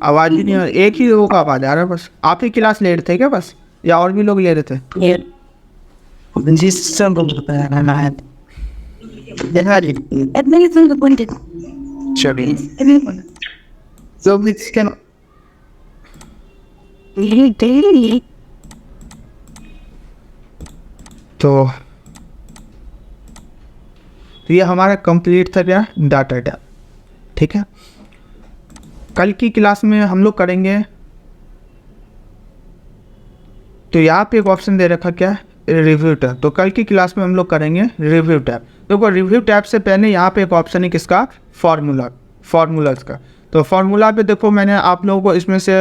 A: आवाज़ ही नहीं आ रही, एक ही लोगों का आवाज़ आ रहा है बस। आप ही क्लास ले रहे थे क्या बस, या और भी लोग ले रहे थे? तो ये हमारा कंप्लीट था क्या, डाटा टैब, ठीक है। कल की क्लास में हम लोग करेंगे, तो यहाँ पे एक ऑप्शन दे रखा क्या, रिव्यू टैब। तो कल की क्लास में हम लोग करेंगे रिव्यू टैब। देखो रिव्यू टैब से पहले यहाँ पे एक ऑप्शन है किसका, फार्मूलाज का। तो फार्मूला पे देखो मैंने आप लोगों को इसमें से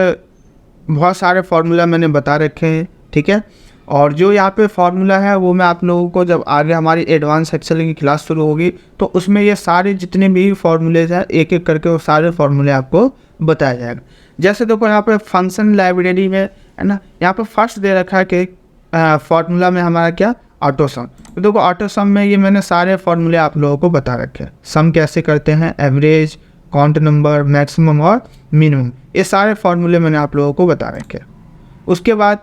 A: बहुत सारे फार्मूला मैंने बता रखे हैं, ठीक है। और जो यहाँ पे फार्मूला है वो मैं आप लोगों को जब आगे हमारी एडवांस एक्सेल की क्लास शुरू होगी तो उसमें ये सारे जितने भी फार्मूलेज हैं एक एक करके वो सारे फार्मूले आपको बताया जाएगा। जैसे देखो यहाँ पे फंक्शन लाइब्रेरी में है ना, यहाँ पे फर्स्ट दे रखा है कि फार्मूला में हमारा क्या ऑटो सम। तो देखो ऑटो सम में ये मैंने सारे फार्मूले आप लोगों को बता रखे हैं। सम कैसे करते हैं, एवरेज, काउंट नंबर, मैक्सिमम और मिनिमम, ये सारे फार्मूले मैंने आप लोगों को बता रखे हैं। उसके बाद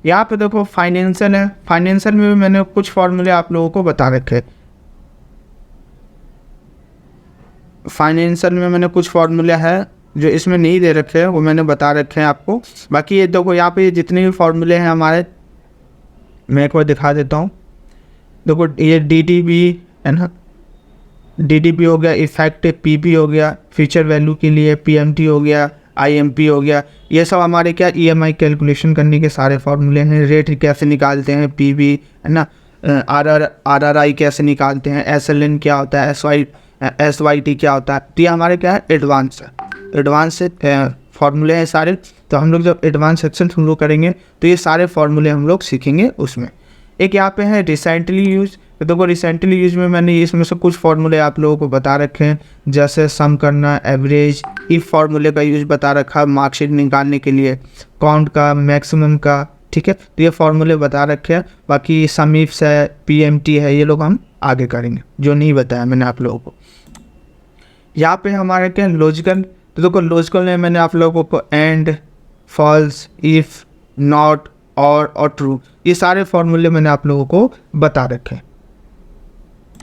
A: यहाँ पे देखो फाइनेंशियल है, फाइनेंशियल में भी मैंने कुछ फार्मूले आप लोगों को बता रखे हैं। फाइनेंशियल में मैंने कुछ फार्मूले हैं जो इसमें नहीं दे रखे हैं, वो मैंने बता रखे हैं आपको। बाकी ये देखो यहाँ पे जितने भी फार्मूले हैं हमारे, मैं एक बार दिखा देता हूँ। देखो ये DDB है ना, DDB हो गया, इफेक्टिव PP हो गया, फ्यूचर वैल्यू के लिए PMT हो गया, IMP हो गया, ये सब हमारे क्या EMI कैलकुलेशन करने के सारे फार्मूले हैं। रेट कैसे निकालते हैं, PV है ना, RRI कैसे निकालते हैं, SLN क्या होता है, SYT क्या होता है। तो ये हमारे क्या है एडवांस है, एडवांस से फार्मूले हैं सारे। तो हम लोग जब एडवांस सेक्शन शुरू करेंगे तो ये सारे फार्मूले हम लोग सीखेंगे उसमें। एक यहाँ पे है रिसेंटली यूज। तो देखो रिसेंटली यूज में मैंने इसमें से कुछ फार्मूले आप लोगों को बता रखे हैं, जैसे सम करना, एवरेज, इफ फार्मूले का यूज बता रखा है मार्कशीट निकालने के लिए, काउंट का, मैक्सिमम का, ठीक है। तो ये फार्मूले बता रखे हैं। बाकी सम इफ्स है, PMT है, ये लोग हम आगे करेंगे, जो नहीं बताया मैंने आप लोगों को। यहाँ पे हमारे क्या लॉजिकल। तो देखो लॉजिकल में मैंने आप लोगों को एंड, फॉल्स, इफ, नॉट, और ट्रू, ये सारे फार्मूले मैंने आप लोगों को बता रखे हैं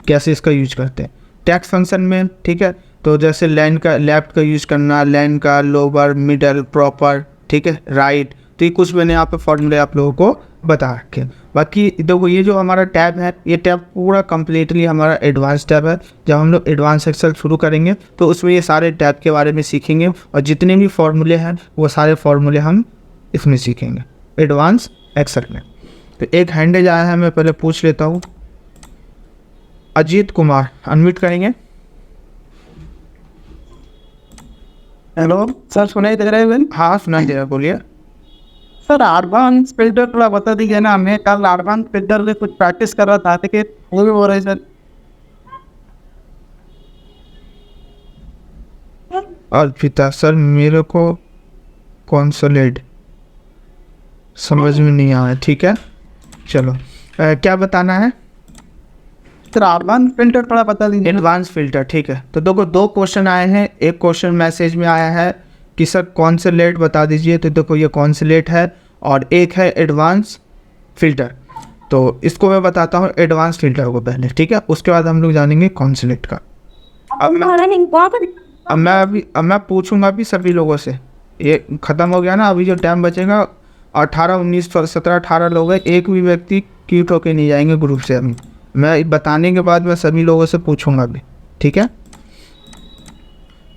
A: कैसे इसका यूज करते हैं। टेक्स्ट फंक्शन में, ठीक है, तो जैसे लाइन का लेफ्ट का यूज करना, लाइन का लोअर, मिडल, प्रॉपर, ठीक है, राइट, तो ये कुछ मैंने यहाँ पे फार्मूले आप लोगों को बता रखे हैं। बाकी देखो ये जो हमारा टैब है, ये टैब पूरा कम्प्लीटली हमारा एडवांस टैब है। जब हम लोग एडवांस एक्सेल शुरू करेंगे तो उसमें ये सारे टैब के बारे में सीखेंगे और जितने भी फार्मूले हैं वो सारे फार्मूले हम इसमें सीखेंगे एडवांस एक्सेल में। तो एक हैंडल आया है, मैं पहले पूछ लेता हूँ। अजीत कुमार, अनम्यूट करेंगे।
B: हेलो सर, सुनाई दे रहा है बहन?
A: हाँ सुनाई दे रहा है, बोलिए।
B: सर एडवांस फिल्टर थोड़ा बता दीजिए ना, मैं कल एडवांस फिल्टर में कुछ प्रैक्टिस कर रहा था लेकिन वो भी हो रहा है सर।
A: अर्पिता सर, मेरे को कॉन्सोलेट समझ में नहीं आया, ठीक है चलो। क्या बताना है?
B: सर एडवांस फिल्टर थोड़ा बता दीजिए।
A: एडवांस फिल्टर, ठीक है। तो देखो दो क्वेश्चन आए हैं। एक क्वेश्चन मैसेज में आया है कि सर कॉन्सोलेट बता दीजिए, तो देखो ये कॉन्सोलेट है, और एक है एडवांस फिल्टर। तो इसको मैं बताता हूँ एडवांस फिल्टर को पहले, ठीक है, उसके बाद हम लोग जानेंगे कॉन्सोलेट का। अब मैं पूछूंगा भी सभी लोगों से, ये ख़त्म हो गया ना, अभी जो टाइम बचेगा 18, 19, 17, 18 लोग हैं, एक भी व्यक्ति क्यूट होके नहीं जाएंगे ग्रुप से। अभी मैं बताने के बाद मैं सभी लोगों से पूछूंगा भी, ठीक है।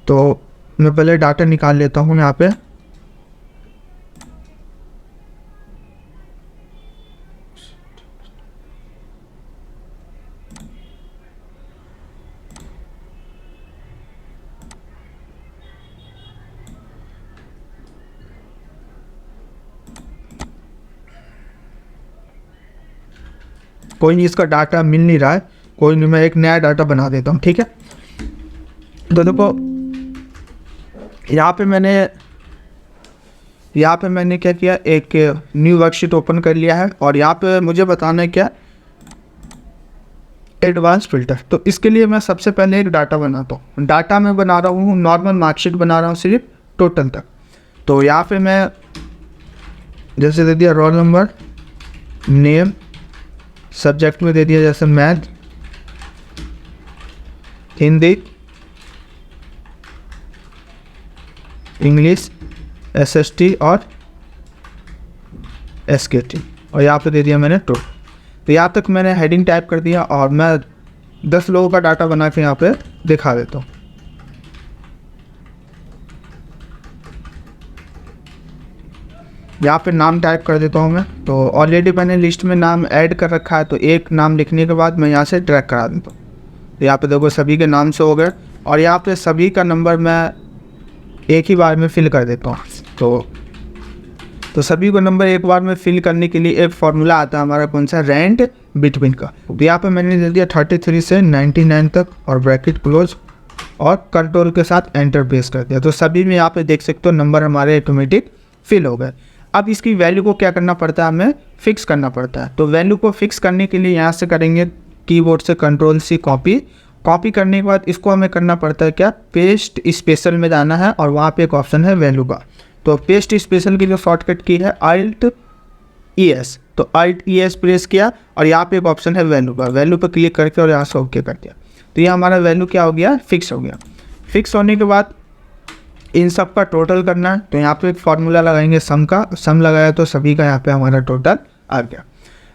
A: तो मैं पहले डाटा निकाल लेता हूँ यहाँ पे। कोई नहीं, इसका डाटा मिल नहीं रहा है, कोई नहीं, मैं एक नया डाटा बना देता हूँ, ठीक है। तो देखो यहाँ पे मैंने क्या किया, एक न्यू वर्कशीट ओपन कर लिया है, और यहाँ पे मुझे बताना है क्या, एडवांस फिल्टर। तो इसके लिए मैं सबसे पहले एक डाटा बनाता हूँ। डाटा मैं बना रहा हूँ नॉर्मल मार्कशीट बना रहा हूँ, सिर्फ टोटल तक। तो यहाँ पे मैं जैसे दे दिया रोल नंबर, नेम, सब्जेक्ट में दे दिया जैसे मैथ, हिंदी, इंग्लिश, SST और SKT, और यहाँ पे दे दिया मैंने टू। तो यहाँ तक मैंने हेडिंग टाइप कर दिया, और मैं 10 लोगों का डाटा बना के यहाँ पे दिखा देता हूँ। यहाँ पे नाम टाइप कर देता हूँ मैं। तो ऑलरेडी मैंने लिस्ट में नाम ऐड कर रखा है, तो एक नाम लिखने के बाद मैं यहाँ से ड्रैग करा देता हूँ। तो यहाँ पे देखो सभी के नाम से हो गए, और यहाँ पे सभी का नंबर मैं एक ही बार में फिल कर देता हूँ। तो तो सभी को नंबर एक बार में फिल करने के लिए एक फार्मूला आता है हमारा, कौन सा, रैंड बिटवीन का। तो यहाँ पे मैंने दे दिया 33 से 99 तक और ब्रैकेट क्लोज और कंट्रोल के साथ एंटर प्रेस कर दिया। तो सभी में यहाँ पे देख सकते हो नंबर हमारे ऑटोमेटिक फिल हो गए। अब इसकी वैल्यू को क्या करना पड़ता है, हमें फिक्स करना पड़ता है। तो वैल्यू को फिक्स करने के लिए यहाँ से करेंगे कीबोर्ड से कंट्रोल सी कॉपी करने के बाद इसको हमें करना पड़ता है क्या, पेस्ट स्पेशल में जाना है और वहाँ पे एक ऑप्शन है वैल्यू का। तो पेस्ट स्पेशल की जो शॉर्टकट की है Alt ES, तो Alt ES प्रेस किया और यहाँ पे एक ऑप्शन है वैल्यू का, वैल्यू पर क्लिक करके और यहाँ से ओके कर दिया। तो ये हमारा वैल्यू क्या हो गया, फिक्स हो गया। फिक्स होने के बाद इन सब का टोटल करना है। तो यहाँ पे एक फार्मूला लगाएंगे सम का, सम लगाया तो सभी का यहाँ पे हमारा टोटल आ गया।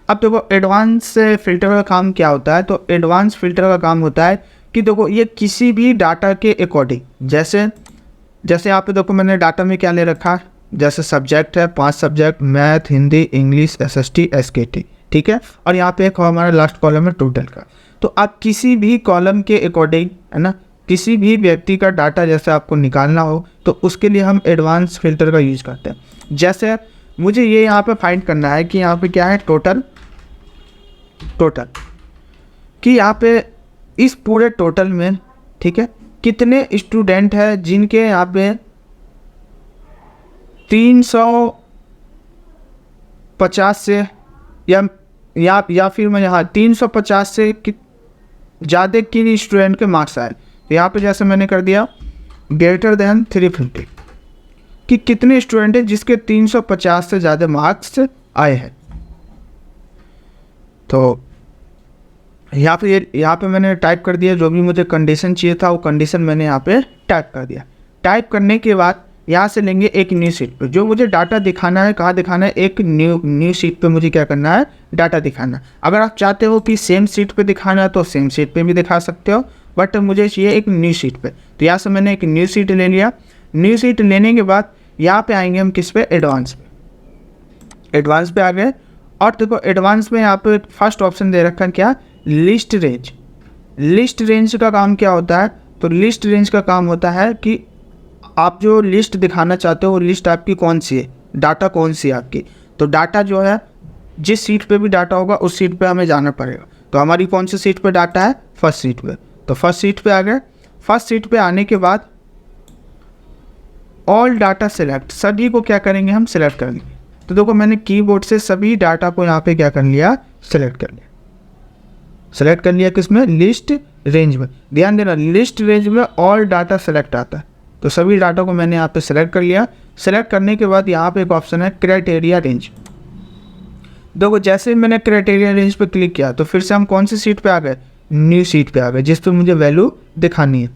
A: अब देखो एडवांस फिल्टर का काम क्या होता है। तो एडवांस फिल्टर का काम होता है कि देखो ये किसी भी डाटा के अकॉर्डिंग, जैसे यहाँ पे देखो मैंने डाटा में क्या ले रखा है, जैसे सब्जेक्ट है 5 subject, math, Hindi, English, SST, SKT, ठीक है। और यहाँ पे एक हमारा लास्ट कॉलम है टोटल का। तो आप किसी भी कॉलम के अकॉर्डिंग, है ना, किसी भी व्यक्ति का डाटा जैसे आपको निकालना हो तो उसके लिए हम एडवांस फिल्टर का यूज़ करते हैं। जैसे मुझे ये यहाँ पे फाइंड करना है कि यहाँ पे क्या है, टोटल कि यहाँ पे इस पूरे टोटल में, ठीक है, कितने स्टूडेंट हैं जिनके यहाँ पे 350 से या फिर मैं यहाँ 350 से ज़्यादा किन स्टूडेंट के मार्क्स आए। तो यहाँ पे जैसे मैंने कर दिया ग्रेटर देन 350 कि कितने स्टूडेंट हैं जिसके 350 से ज़्यादा मार्क्स आए हैं। तो यहाँ पे मैंने टाइप कर दिया जो भी मुझे कंडीशन चाहिए था, वो कंडीशन मैंने यहाँ पे टाइप कर दिया। टाइप करने के बाद यहाँ से लेंगे एक न्यू शीट पे, जो मुझे डाटा दिखाना है, कहाँ दिखाना है, एक न्यू शीट पे मुझे क्या करना है, डाटा दिखाना है। अगर आप चाहते हो कि सेम शीट पे दिखाना है तो सेम शीट पे भी दिखा सकते हो, बट मुझे चाहिए एक न्यू शीट पे। तो यहाँ से मैंने एक न्यू शीट ले लिया। न्यू शीट लेने के बाद यहाँ पे आएंगे हम किस पे, एडवांस पे आ गए। और देखो एडवांस में यहाँ पे फर्स्ट ऑप्शन दे रखा है क्या, लिस्ट रेंज। लिस्ट रेंज का काम क्या होता है, तो लिस्ट रेंज का काम होता है कि आप जो लिस्ट दिखाना चाहते हो वो लिस्ट आपकी कौन सी है, डाटा कौन सी है आपकी। तो डाटा जो है जिस सीट पे भी डाटा होगा उस सीट पे हमें जाना पड़ेगा। तो हमारी कौन सी सीट पे डाटा है, फर्स्ट सीट पे। तो फर्स्ट सीट पे आ गए। फर्स्ट सीट पे आने के बाद ऑल डाटा सेलेक्ट, सभी को क्या करेंगे, हम सिलेक्ट करेंगे। तो देखो मैंने कीबोर्ड से सभी डाटा को यहाँ पे क्या कर लिया, सिलेक्ट कर लिया किसमें, लिस्ट रेंज में। ध्यान देना लिस्ट रेंज में ऑल डाटा सेलेक्ट आता है। तो सभी डाटा को मैंने यहाँ पे सिलेक्ट कर लिया। सिलेक्ट करने के बाद यहाँ पे एक ऑप्शन है क्राइटेरिया रेंज। देखो जैसे ही मैंने क्राइटेरिया रेंज पे क्लिक किया तो फिर से हम कौन सी सीट पे आ गए, न्यू सीट पे आ गए, जिस पे मुझे वैल्यू दिखानी है।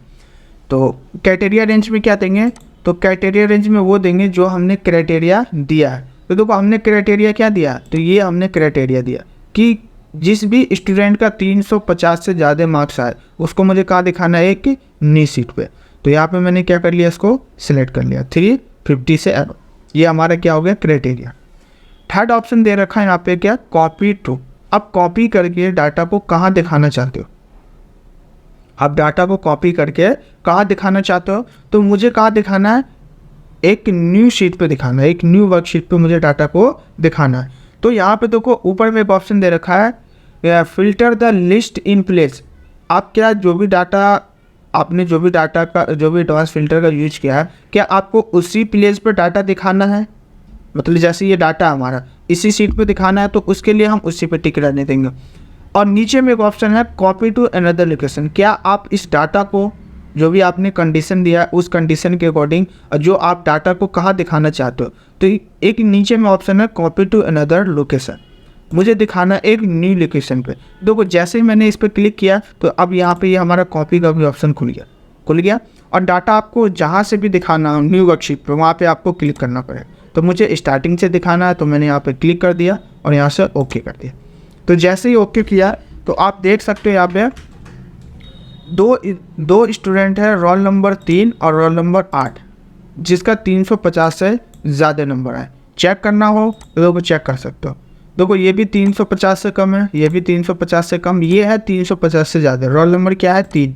A: तो क्राइटेरिया रेंज में क्या देंगे, तो क्राइटेरिया रेंज में वो देंगे जो हमने क्राइटेरिया दिया है। तो देखो हमने क्राइटेरिया क्या दिया, तो ये हमने क्राइटेरिया दिया कि जिस भी स्टूडेंट का 350 से ज़्यादा मार्क्स आए उसको मुझे कहाँ दिखाना है, एक न्यू सीट पे। तो यहाँ पे मैंने क्या कर लिया, इसको सिलेक्ट कर लिया 350 से एरो। ये हमारा क्या हो गया, क्राइटेरिया। थर्ड ऑप्शन दे रखा है यहाँ पे क्या, कॉपी टू। अब कॉपी करके डाटा को कहाँ दिखाना चाहते हो, आप डाटा को कॉपी करके कहाँ दिखाना चाहते हो, तो मुझे कहाँ दिखाना है, एक न्यू शीट पे दिखाना है, एक न्यू वर्कशीट पे मुझे डाटा को दिखाना है। तो यहाँ पे देखो ऊपर में एक ऑप्शन दे रखा है filter the list in place. आप क्या जो भी डाटा आपने जो भी एडवांस फिल्टर का यूज किया है, क्या आपको उसी प्लेस पर डाटा दिखाना है, मतलब जैसे ये डाटा हमारा इसी सीट पे दिखाना है तो उसके लिए हम उसी पे टिक रहने देंगे। और नीचे में एक ऑप्शन है कॉपी टू अनदर लोकेशन। क्या आप इस डाटा को जो भी आपने कंडीशन दिया है उस कंडीशन के अकॉर्डिंग जो आप डाटा को कहाँ दिखाना चाहते हो, तो एक नीचे में ऑप्शन है कॉपी टू अनदर लोकेशन, मुझे दिखाना है एक न्यू लोकेशन पे। देखो जैसे ही मैंने इस पर क्लिक किया तो अब यहाँ पे ये हमारा कॉपी का भी ऑप्शन खुल गया। और डाटा आपको जहाँ से भी दिखाना हो न्यू वर्कशीट पे वहाँ पे आपको क्लिक करना पड़ेगा। तो मुझे स्टार्टिंग से दिखाना है तो मैंने यहाँ पे क्लिक कर दिया और यहाँ से ओके कर दिया। तो जैसे ही ओके किया तो आप देख सकते हो यहाँ पे दो स्टूडेंट है, रोल नंबर 3 और रोल नंबर 8, जिसका 350 से ज़्यादा नंबर है। चेक करना हो तो देखो चेक कर सकते हो। देखो ये भी 350 से कम है, ये भी 350 से कम, ये है 350 से ज़्यादा। रोल नंबर क्या है, 3,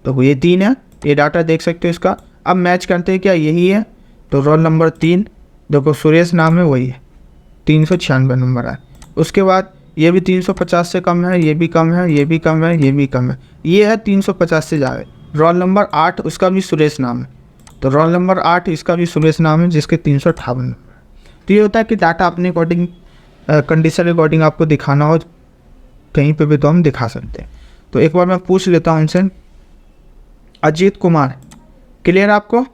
A: तो ये 3 है, ये डाटा देख सकते हो इसका। अब मैच करते हैं क्या यही है, तो रोल नंबर 3 देखो सुरेश नाम है वही है, 396 नंबर है। उसके बाद ये भी 350 से कम है, ये भी कम है, ये भी कम है, ये भी कम है, ये है 350 से ज़्यादा। रोल नंबर 8 उसका भी सुरेश नाम है, तो रोल नंबर 8 इसका भी सुरेश नाम है जिसके 358 नंबर है। तो ये होता है कि डाटा अपने अकॉर्डिंग कंडीशन अकॉर्डिंग आपको दिखाना हो कहीं पे भी तो हम दिखा सकते हैं। तो एक बार मैं पूछ लेता हूँ इनसे, अजीत कुमार क्लियर आपको?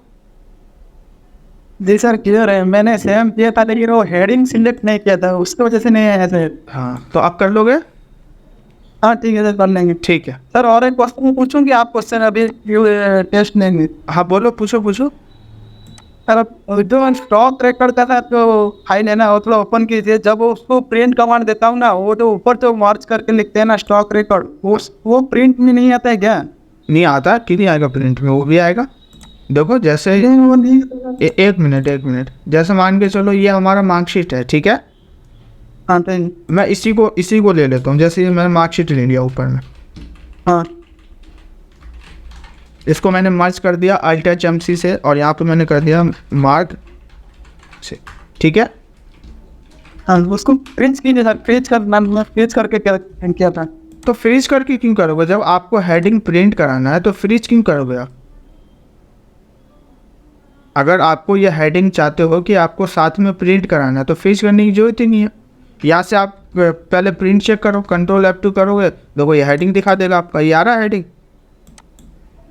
D: जी सर क्लियर है, मैंने सेम किया था लेकिन वो हेडिंग सिलेक्ट नहीं किया था, उसकी वजह से नहीं आया सर।
A: हाँ तो आप कर लोगे?
D: हाँ ठीक है सर, कर लेंगे।
A: ठीक है
D: सर और एक क्वेश्चन पूछूं कि आप क्वेश्चन अभी टेस्ट नहीं?
A: हाँ बोलो, पूछो पूछो।
D: सर अब जो स्टॉक रिकॉर्ड का था तो फाइल है ना, वो थोड़ा ओपन कीजिए। जब वो उसको प्रिंट कमांड देता हूँ ना, वो जो ऊपर जो मार्च करके लिखते हैं ना स्टॉक रिकॉर्ड, वो प्रिंट में नहीं आता है क्या?
A: नहीं आता, क्यों नहीं आएगा प्रिंट में? वो भी आएगा। देखो जैसे
D: वो नहीं।
A: एक मिनट, जैसे मान के चलो ये हमारा मार्कशीट है, ठीक है?
D: हाँ ठीक।
A: मैं इसी को ले लेता हूँ। जैसे ये मैंने मार्कशीट ले लिया ऊपर में,
D: हाँ
A: इसको मैंने मर्ज कर दिया अल्टच एमसी से, और यहाँ पे मैंने कर दिया मार्क से, ठीक है?
D: हाँ उसको फ्रीज कीजिए सर, फ्रीज करके क्या था?
A: तो फ्रीज करके क्यों करोगे? जब आपको हेडिंग प्रिंट कराना है तो फ्रीज क्यों करोगे आप? अगर आपको ये हेडिंग चाहते हो कि आपको साथ में प्रिंट कराना है तो फ्रीज करने की जरूरत ही नहीं है। यहाँ से आप पहले प्रिंट चेक करो, कंट्रोल F2 करोगे, देखो ये हेडिंग दिखा देगा आपका, ये आ रहा है हेडिंग।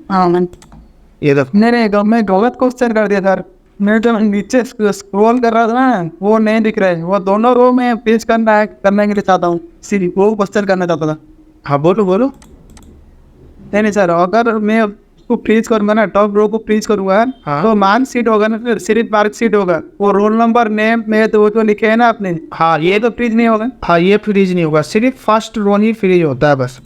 D: हाँ मैं
A: ये देखो,
D: नहीं मैं गलत क्वेश्चन कर दिया सर। मैं जो नीचे स्क्रॉल कर रहा था ना, वो नहीं दिख रहा है। वो दोनों रो में पेज करने के लिए चाहता हूँ, सिर्फ वो क्वेश्चन करना चाहता था।
A: हाँ बोलो।
D: नहीं सर, अगर मैं उसको फ्रीज करूँगा ना, टॉप रो को फ्रीज करूँगा,
A: हाँ।
D: तो मार्क शीट होगा ना, फिर सिर्फ मार्क शीट होगा। वो रोल नंबर नेम में तो वो तो लिखे है ना आपने,
A: हाँ
D: ये तो फ्रीज नहीं होगा।
A: हाँ ये फ्रीज नहीं होगा, सिर्फ फर्स्ट रो ही फ्रीज होता है बस।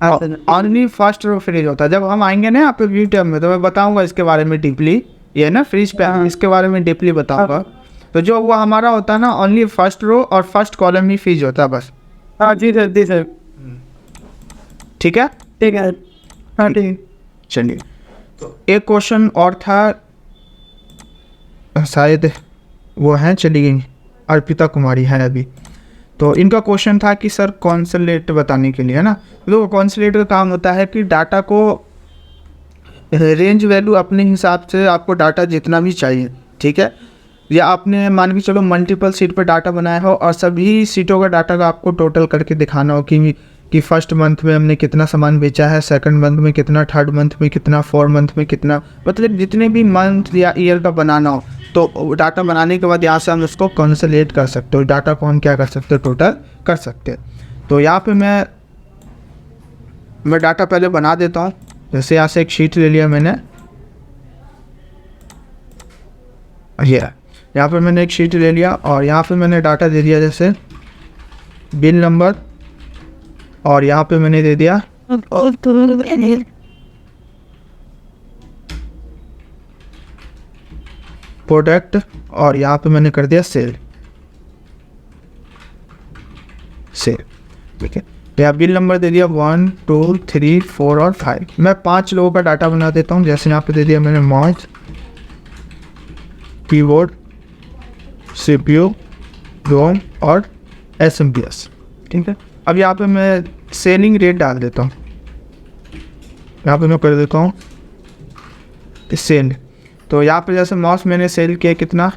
A: ओनली फर्स्ट रो फ्रीज होता है। जब हम आएंगे ना यहाँ पे व्यू टैब में तो मैं बताऊंगा इसके बारे में डीपली, ये ना फ्रीज पे इसके बारे में डीपली बताऊंगा। तो जो वो हमारा होता है ना, ओनली फर्स्ट रो और फर्स्ट कॉलम ही फ्रीज होता है बस।
D: हाँ जी सर
A: ठीक है?
D: ठीक है। हाँ ठीक।
A: चलिए, तो एक क्वेश्चन और था, शायद वो हैं, चली गई, अर्पिता कुमारी है अभी। तो इनका क्वेश्चन था कि सर कॉन्सलेट बताने के लिए, है ना? तो कॉन्सलेट का काम होता है कि डाटा को रेंज वैल्यू अपने हिसाब से आपको डाटा जितना भी चाहिए, ठीक है? या आपने मान के चलो मल्टीपल सीट पर डाटा बनाया हो और सभी सीटों का डाटा का आपको टोटल करके दिखाना हो कि फर्स्ट मंथ में हमने कितना सामान बेचा है, सेकंड मंथ में कितना, थर्ड मंथ में कितना, फोर्थ मंथ में कितना, मतलब जितने भी मंथ या ईयर का बनाना हो, तो डाटा बनाने के बाद यहाँ से हम उसको कंसोलिडेट कर सकते हो। डाटा को हम क्या कर सकते हो, टोटल कर सकते हैं। तो यहाँ पे मैं डाटा पहले बना देता हूँ। जैसे यहाँ से एक शीट ले लिया मैंने, यहाँ पे मैंने एक शीट ले लिया और यहाँ पे मैंने डाटा दे दिया, जैसे बिल नंबर, और यहाँ पे मैंने दे दिया प्रोडक्ट, और यहाँ पे मैंने कर दिया सेल, ठीक है? तो यहाँ बिल नंबर दे दिया 1 2 3 4 और 5। मैं 5 लोगों का डाटा बना देता हूँ। जैसे यहाँ पे दे दिया मैंने मॉज, कीबोर्ड, CPU, रोम और SMPS, ठीक है? अब यहाँ पे मैं सेलिंग रेट डाल देता हूँ। यहाँ पे मैं कर देता हूँ सेल। तो यहाँ पे जैसे माउस मैंने सेल किया कितना,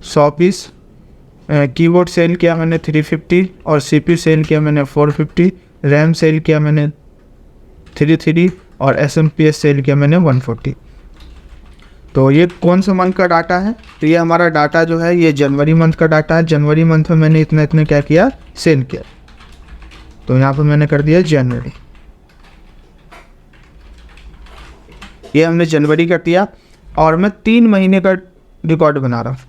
A: 100 पीस, कीबोर्ड सेल किया मैंने 350, और CPU सेल किया मैंने 450, रैम सेल किया मैंने 33, और SMPS सेल किया मैंने 140। तो ये कौन सा मंथ का डाटा है? तो ये हमारा डाटा जो है ये जनवरी मंथ का डाटा है। जनवरी मंथ में मैंने इतना क्या किया, सेल किया। तो यहाँ पर मैंने कर दिया जनवरी, ये हमने जनवरी कर दिया। और मैं 3 महीने का रिकॉर्ड बना रहा हूँ,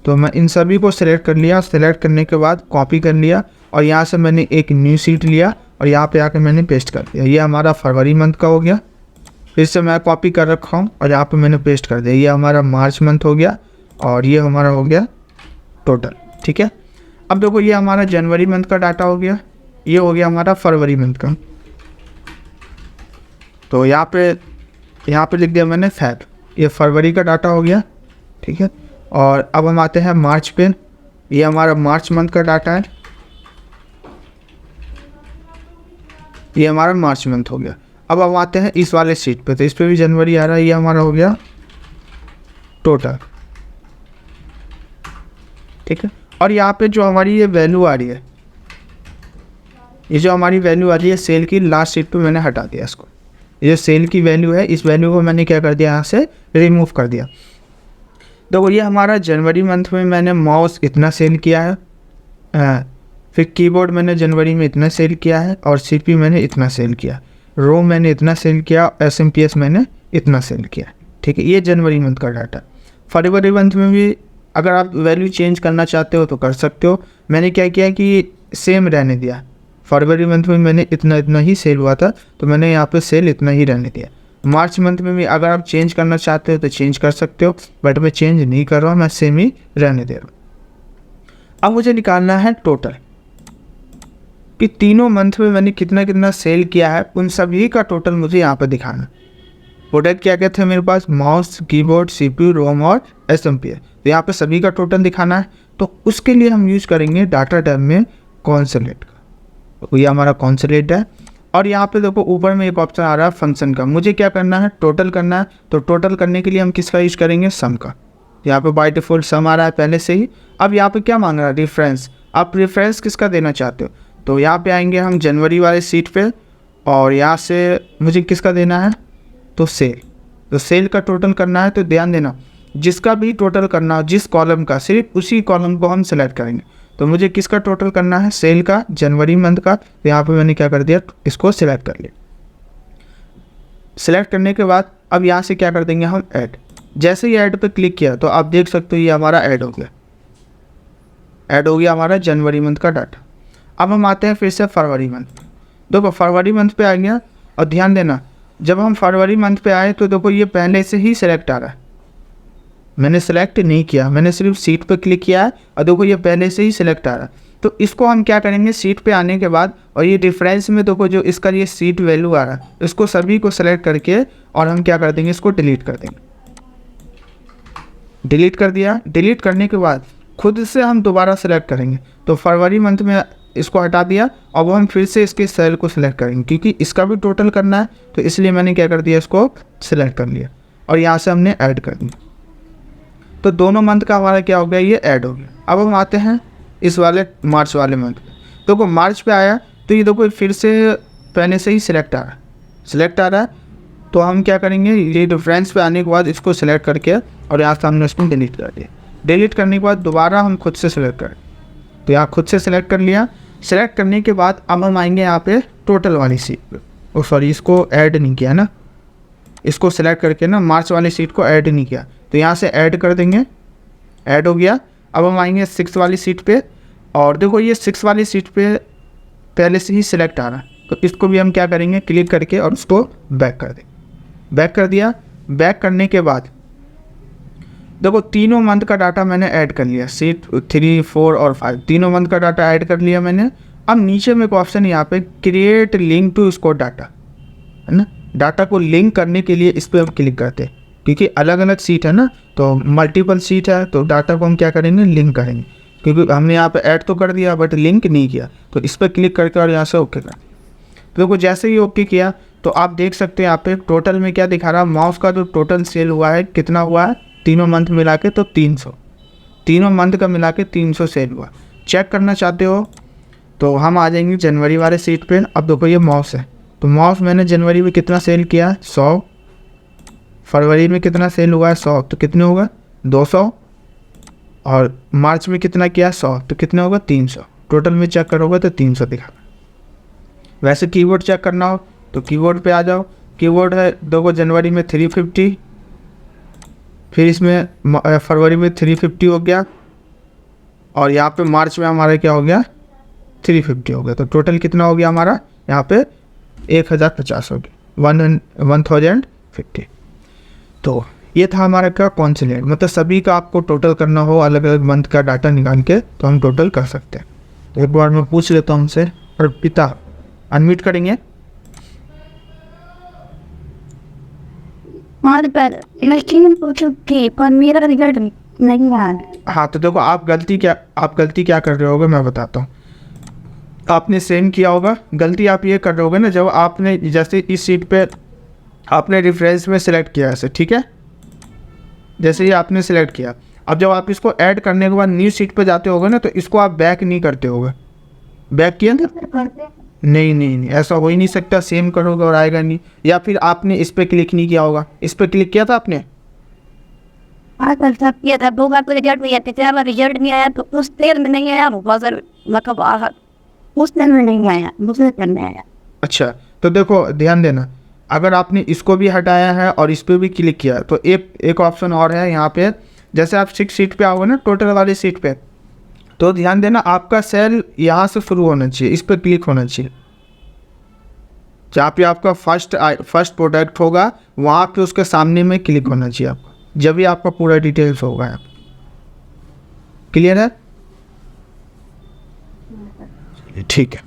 A: तो मैं इन सभी को सिलेक्ट कर लिया। सिलेक्ट करने के बाद कॉपी कर लिया, और यहाँ से मैंने एक न्यू सीट लिया और यहाँ पे आकर मैंने पेस्ट कर दिया। ये हमारा फरवरी मंथ का हो गया, फिर से मैं कॉपी कर रखा हूँ और यहाँ पे मैंने पेस्ट कर दिया। ये हमारा मार्च मंथ हो गया, और ये हमारा हो गया टोटल, ठीक है? अब देखो ये हमारा जनवरी मंथ का डाटा हो गया, ये हो गया हमारा फरवरी मंथ का। तो यहाँ पे लिख दिया मैंने फैब, ये फरवरी का डाटा हो गया, ठीक है। और अब हम आते हैं मार्च पे, ये हमारा मार्च मंथ का डाटा है, ये हमारा मार्च मंथ हो गया। अब हम आते हैं इस वाले शीट पे, तो इस पे भी जनवरी आ रहा है, ये हमारा हो गया टोटल, ठीक है। और यहाँ पे जो हमारी ये वैल्यू आ रही है, ये जो हमारी वैल्यू आ रही है सेल की, लास्ट शीट पे मैंने हटा दिया इसको। ये जो सेल की वैल्यू है, इस वैल्यू को मैंने क्या कर दिया, यहाँ से रिमूव कर दिया। तो ये हमारा जनवरी मंथ में मैंने माउस इतना सेल किया है, फिर कीबोर्ड मैंने जनवरी में इतना सेल किया है, और सीपी मैंने इतना सेल किया, रो मैंने इतना सेल किया, एसएमपीएस मैंने इतना सेल किया, ठीक है। ये जनवरी मंथ का डाटा। फरवरी मंथ में भी अगर आप वैल्यू चेंज करना चाहते हो तो कर सकते हो। मैंने क्या किया कि सेम रहने दिया, फरवरी मंथ में मैंने इतना ही सेल हुआ था, तो मैंने यहाँ पे सेल इतना ही रहने दिया। मार्च मंथ में भी अगर आप चेंज करना चाहते हो तो चेंज कर सकते हो, बट मैं चेंज नहीं कर रहा हूँ, मैं सेम ही रहने दे रहा हूँ। अब मुझे निकालना है टोटल कि तीनों मंथ में मैंने कितना कितना सेल किया है, उन सभी का टोटल मुझे यहाँ पर दिखाना। प्रोडक्ट क्या क्या थे मेरे पास, माउस, कीबोर्ड, सीपीयू, रोम और एसएमपीएस, तो यहाँ पे सभी का टोटल दिखाना है। तो उसके लिए हम यूज करेंगे डाटा टैब में कॉन्सोलेट का, तो ये हमारा कॉन्सोलेट है। और यहाँ पे देखो ऊपर में एक ऑप्शन आ रहा है फंक्शन का, मुझे क्या करना है, टोटल करना है। तो टोटल करने के लिए हम किसका यूज करेंगे, सम का। यहाँ पे बाय डिफॉल्ट सम आ रहा है पहले से ही। अब यहाँ पे क्या मांग रहा है, रेफरेंस। आप रेफरेंस किसका देना चाहते हो, तो यहाँ पे आएंगे हम जनवरी वाले सीट पे, और यहाँ से मुझे किसका देना है, तो सेल। तो सेल का टोटल करना है, तो ध्यान देना जिसका भी टोटल करना हो, जिस कॉलम का, सिर्फ उसी कॉलम को हम सेलेक्ट करेंगे। तो मुझे किसका टोटल करना है, सेल का, जनवरी मंथ का। तो यहाँ पे मैंने क्या कर दिया, इसको सिलेक्ट कर लिया। सिलेक्ट करने के बाद अब यहाँ से क्या कर देंगे हम, ऐड। जैसे ही ऐड पे क्लिक किया तो आप देख सकते हो ये हमारा ऐड हो गया, ऐड हो गया हमारा जनवरी मंथ का डाटा। अब हम आते हैं फिर से फरवरी मंथ। देखो फरवरी मंथ पे आ गया, और ध्यान देना जब हम फरवरी मंथ पे आए तो देखो ये पहले से ही सिलेक्ट आ रहा है, मैंने सेलेक्ट नहीं किया, मैंने सिर्फ सीट पे क्लिक किया है, और देखो ये पहले से ही सिलेक्ट आ रहा है। तो इसको हम क्या करेंगे, सीट पे आने के बाद, और ये डिफरेंस में देखो जो इसका ये सीट वैल्यू आ रहा है, इसको सभी को सेलेक्ट करके और हम क्या कर देंगे, इसको डिलीट कर देंगे। डिलीट कर दिया। डिलीट करने के बाद खुद से हम दोबारा सेलेक्ट करेंगे। तो फरवरी मंथ में इसको हटा दिया, अब हम फिर से इसके सेल को सिलेक्ट करेंगे, क्योंकि इसका भी टोटल करना है, तो इसलिए मैंने क्या कर दिया, इसको सिलेक्ट कर लिया, और यहाँ से हमने ऐड कर दिया। तो दोनों मंथ का हमारा क्या हो गया, ये ऐड हो गया। अब हम आते हैं इस वाले मार्च वाले मंथ पे। देखो मार्च पे आया तो ये देखो फिर से पहले से ही सिलेक्ट आ रहा है, सिलेक्ट आ रहा है। तो हम क्या करेंगे, ये रेफरेंस पे आने के बाद इसको सिलेक्ट करके और यहाँ से हमने इसको डिलीट कर दिया। डिलीट करने के बाद दोबारा हम खुद से सिलेक्ट करें, तो यहाँ खुद से सिलेक्ट कर लिया। सिलेक्ट करने के बाद अब हम आएंगे यहाँ पे टोटल वाली सीट पे। ओ सॉरी, इसको ऐड नहीं किया ना, इसको सिलेक्ट करके ना मार्च वाली सीट को ऐड नहीं किया, तो यहाँ से ऐड कर देंगे। ऐड हो गया। अब हम आएंगे 6 वाली सीट पे, और देखो ये 6 वाली सीट पे पहले से ही सिलेक्ट आ रहा है, तो इसको भी हम क्या करेंगे, क्लिक करके और उसको बैक कर देंगे। बैक कर दिया। बैक करने के बाद देखो तीनों मंथ का डाटा मैंने ऐड कर लिया, सीट 3, 4 और 5 तीनों मंथ का डाटा ऐड कर लिया मैंने। अब नीचे में एक ऑप्शन यहाँ पे create link to score data है ना, डाटा को लिंक करने के लिए इस पर हम क्लिक करते हैं, क्योंकि अलग अलग सीट है ना, तो मल्टीपल सीट है, तो डाटा को हम क्या करेंगे, लिंक करेंगे। क्योंकि हमने यहाँ पे ऐड तो कर दिया बट लिंक नहीं किया, तो इस पर क्लिक करके और यहाँ से ओके कर दिया। तो देखो जैसे ही ओके किया तो आप देख सकते हैं यहाँ पे टोटल में क्या दिखा रहा है, माउस का जो टोटल सेल हुआ है कितना हुआ है, तीनों मंथ मिला के तो 300, तीनों मंथ का मिला के 300 सेल हुआ। चेक करना चाहते हो तो हम आ जाएंगे जनवरी वाले सीट पे। अब देखो ये माउस है, तो माउस मैंने जनवरी में कितना सेल किया, 100। फरवरी में कितना सेल हुआ है, 100, तो कितने होगा, 200। और मार्च में कितना किया, 100, तो कितना होगा, 300। टोटल में चेक करोगे तो 300 दिखा। वैसे कीबोर्ड चेक करना हो तो कीबोर्ड पे आ जाओ। कीबोर्ड है देखो जनवरी में 350, फिर इसमें फरवरी में 350 हो गया, और यहाँ पे मार्च में हमारा क्या हो गया, 350 हो गया। तो टोटल कितना हो गया हमारा, यहाँ पे 1050 हो गया, 1050। तो ये था हमारा क्या, कॉन्सोलेट। मतलब सभी का आपको टोटल करना हो, अलग अलग मंथ का डाटा निकाल के, तो हम टोटल कर सकते हैं। तो एक बार मैं पूछ लेता हूँ उनसे, और पिता अनम्यूट करेंगे।
C: और पर लेकिन कुछ थे पर मेरा रिजल्ट नहीं आया।
A: हाँ तो देखो आप गलती क्या कर रहे होगे, मैं बताता हूँ। आपने सेम किया होगा, गलती आप ये कर रहे होगे ना, जब आपने जैसे इस सीट पे आपने रेफरेंस में सेलेक्ट किया ऐसे, ठीक है, जैसे ये आपने सेलेक्ट किया, अब जब आप इसको ऐड करने के बाद न्यू सीट पे जाते होगे ना, तो इसको आप बैक नहीं करते होगे। बैक किया ना? नहीं, ऐसा हो ही नहीं सकता, सेम करोगे और आएगा नहीं। या फिर आपने इस पर क्लिक नहीं किया होगा, इस पर क्लिक किया था आपने?
C: कल सब किया था, 2 बार तो रिजल्ट नहीं आया, तीसरा बार रिजल्ट नहीं आया, तो उस देर में नहीं आया वो बजर, मतलब उस दिन में नहीं आया, दूसरे दिन में आया।
A: अच्छा तो देखो ध्यान देना, अगर आपने इसको भी हटाया है और इस पर भी क्लिक किया तो एक ऑप्शन और है यहाँ पे, जैसे आप 6 सीट पे आओगे ना टोटल वाली सीट पे, तो ध्यान देना आपका सेल यहाँ से शुरू होना चाहिए, इस पर क्लिक होना चाहिए। जहाँ पे आपका फर्स्ट प्रोडक्ट होगा वहाँ पे उसके सामने में क्लिक होना चाहिए आपका, जब भी आपका पूरा डिटेल्स होगा यहाँ पे। क्लियर है? ठीक है।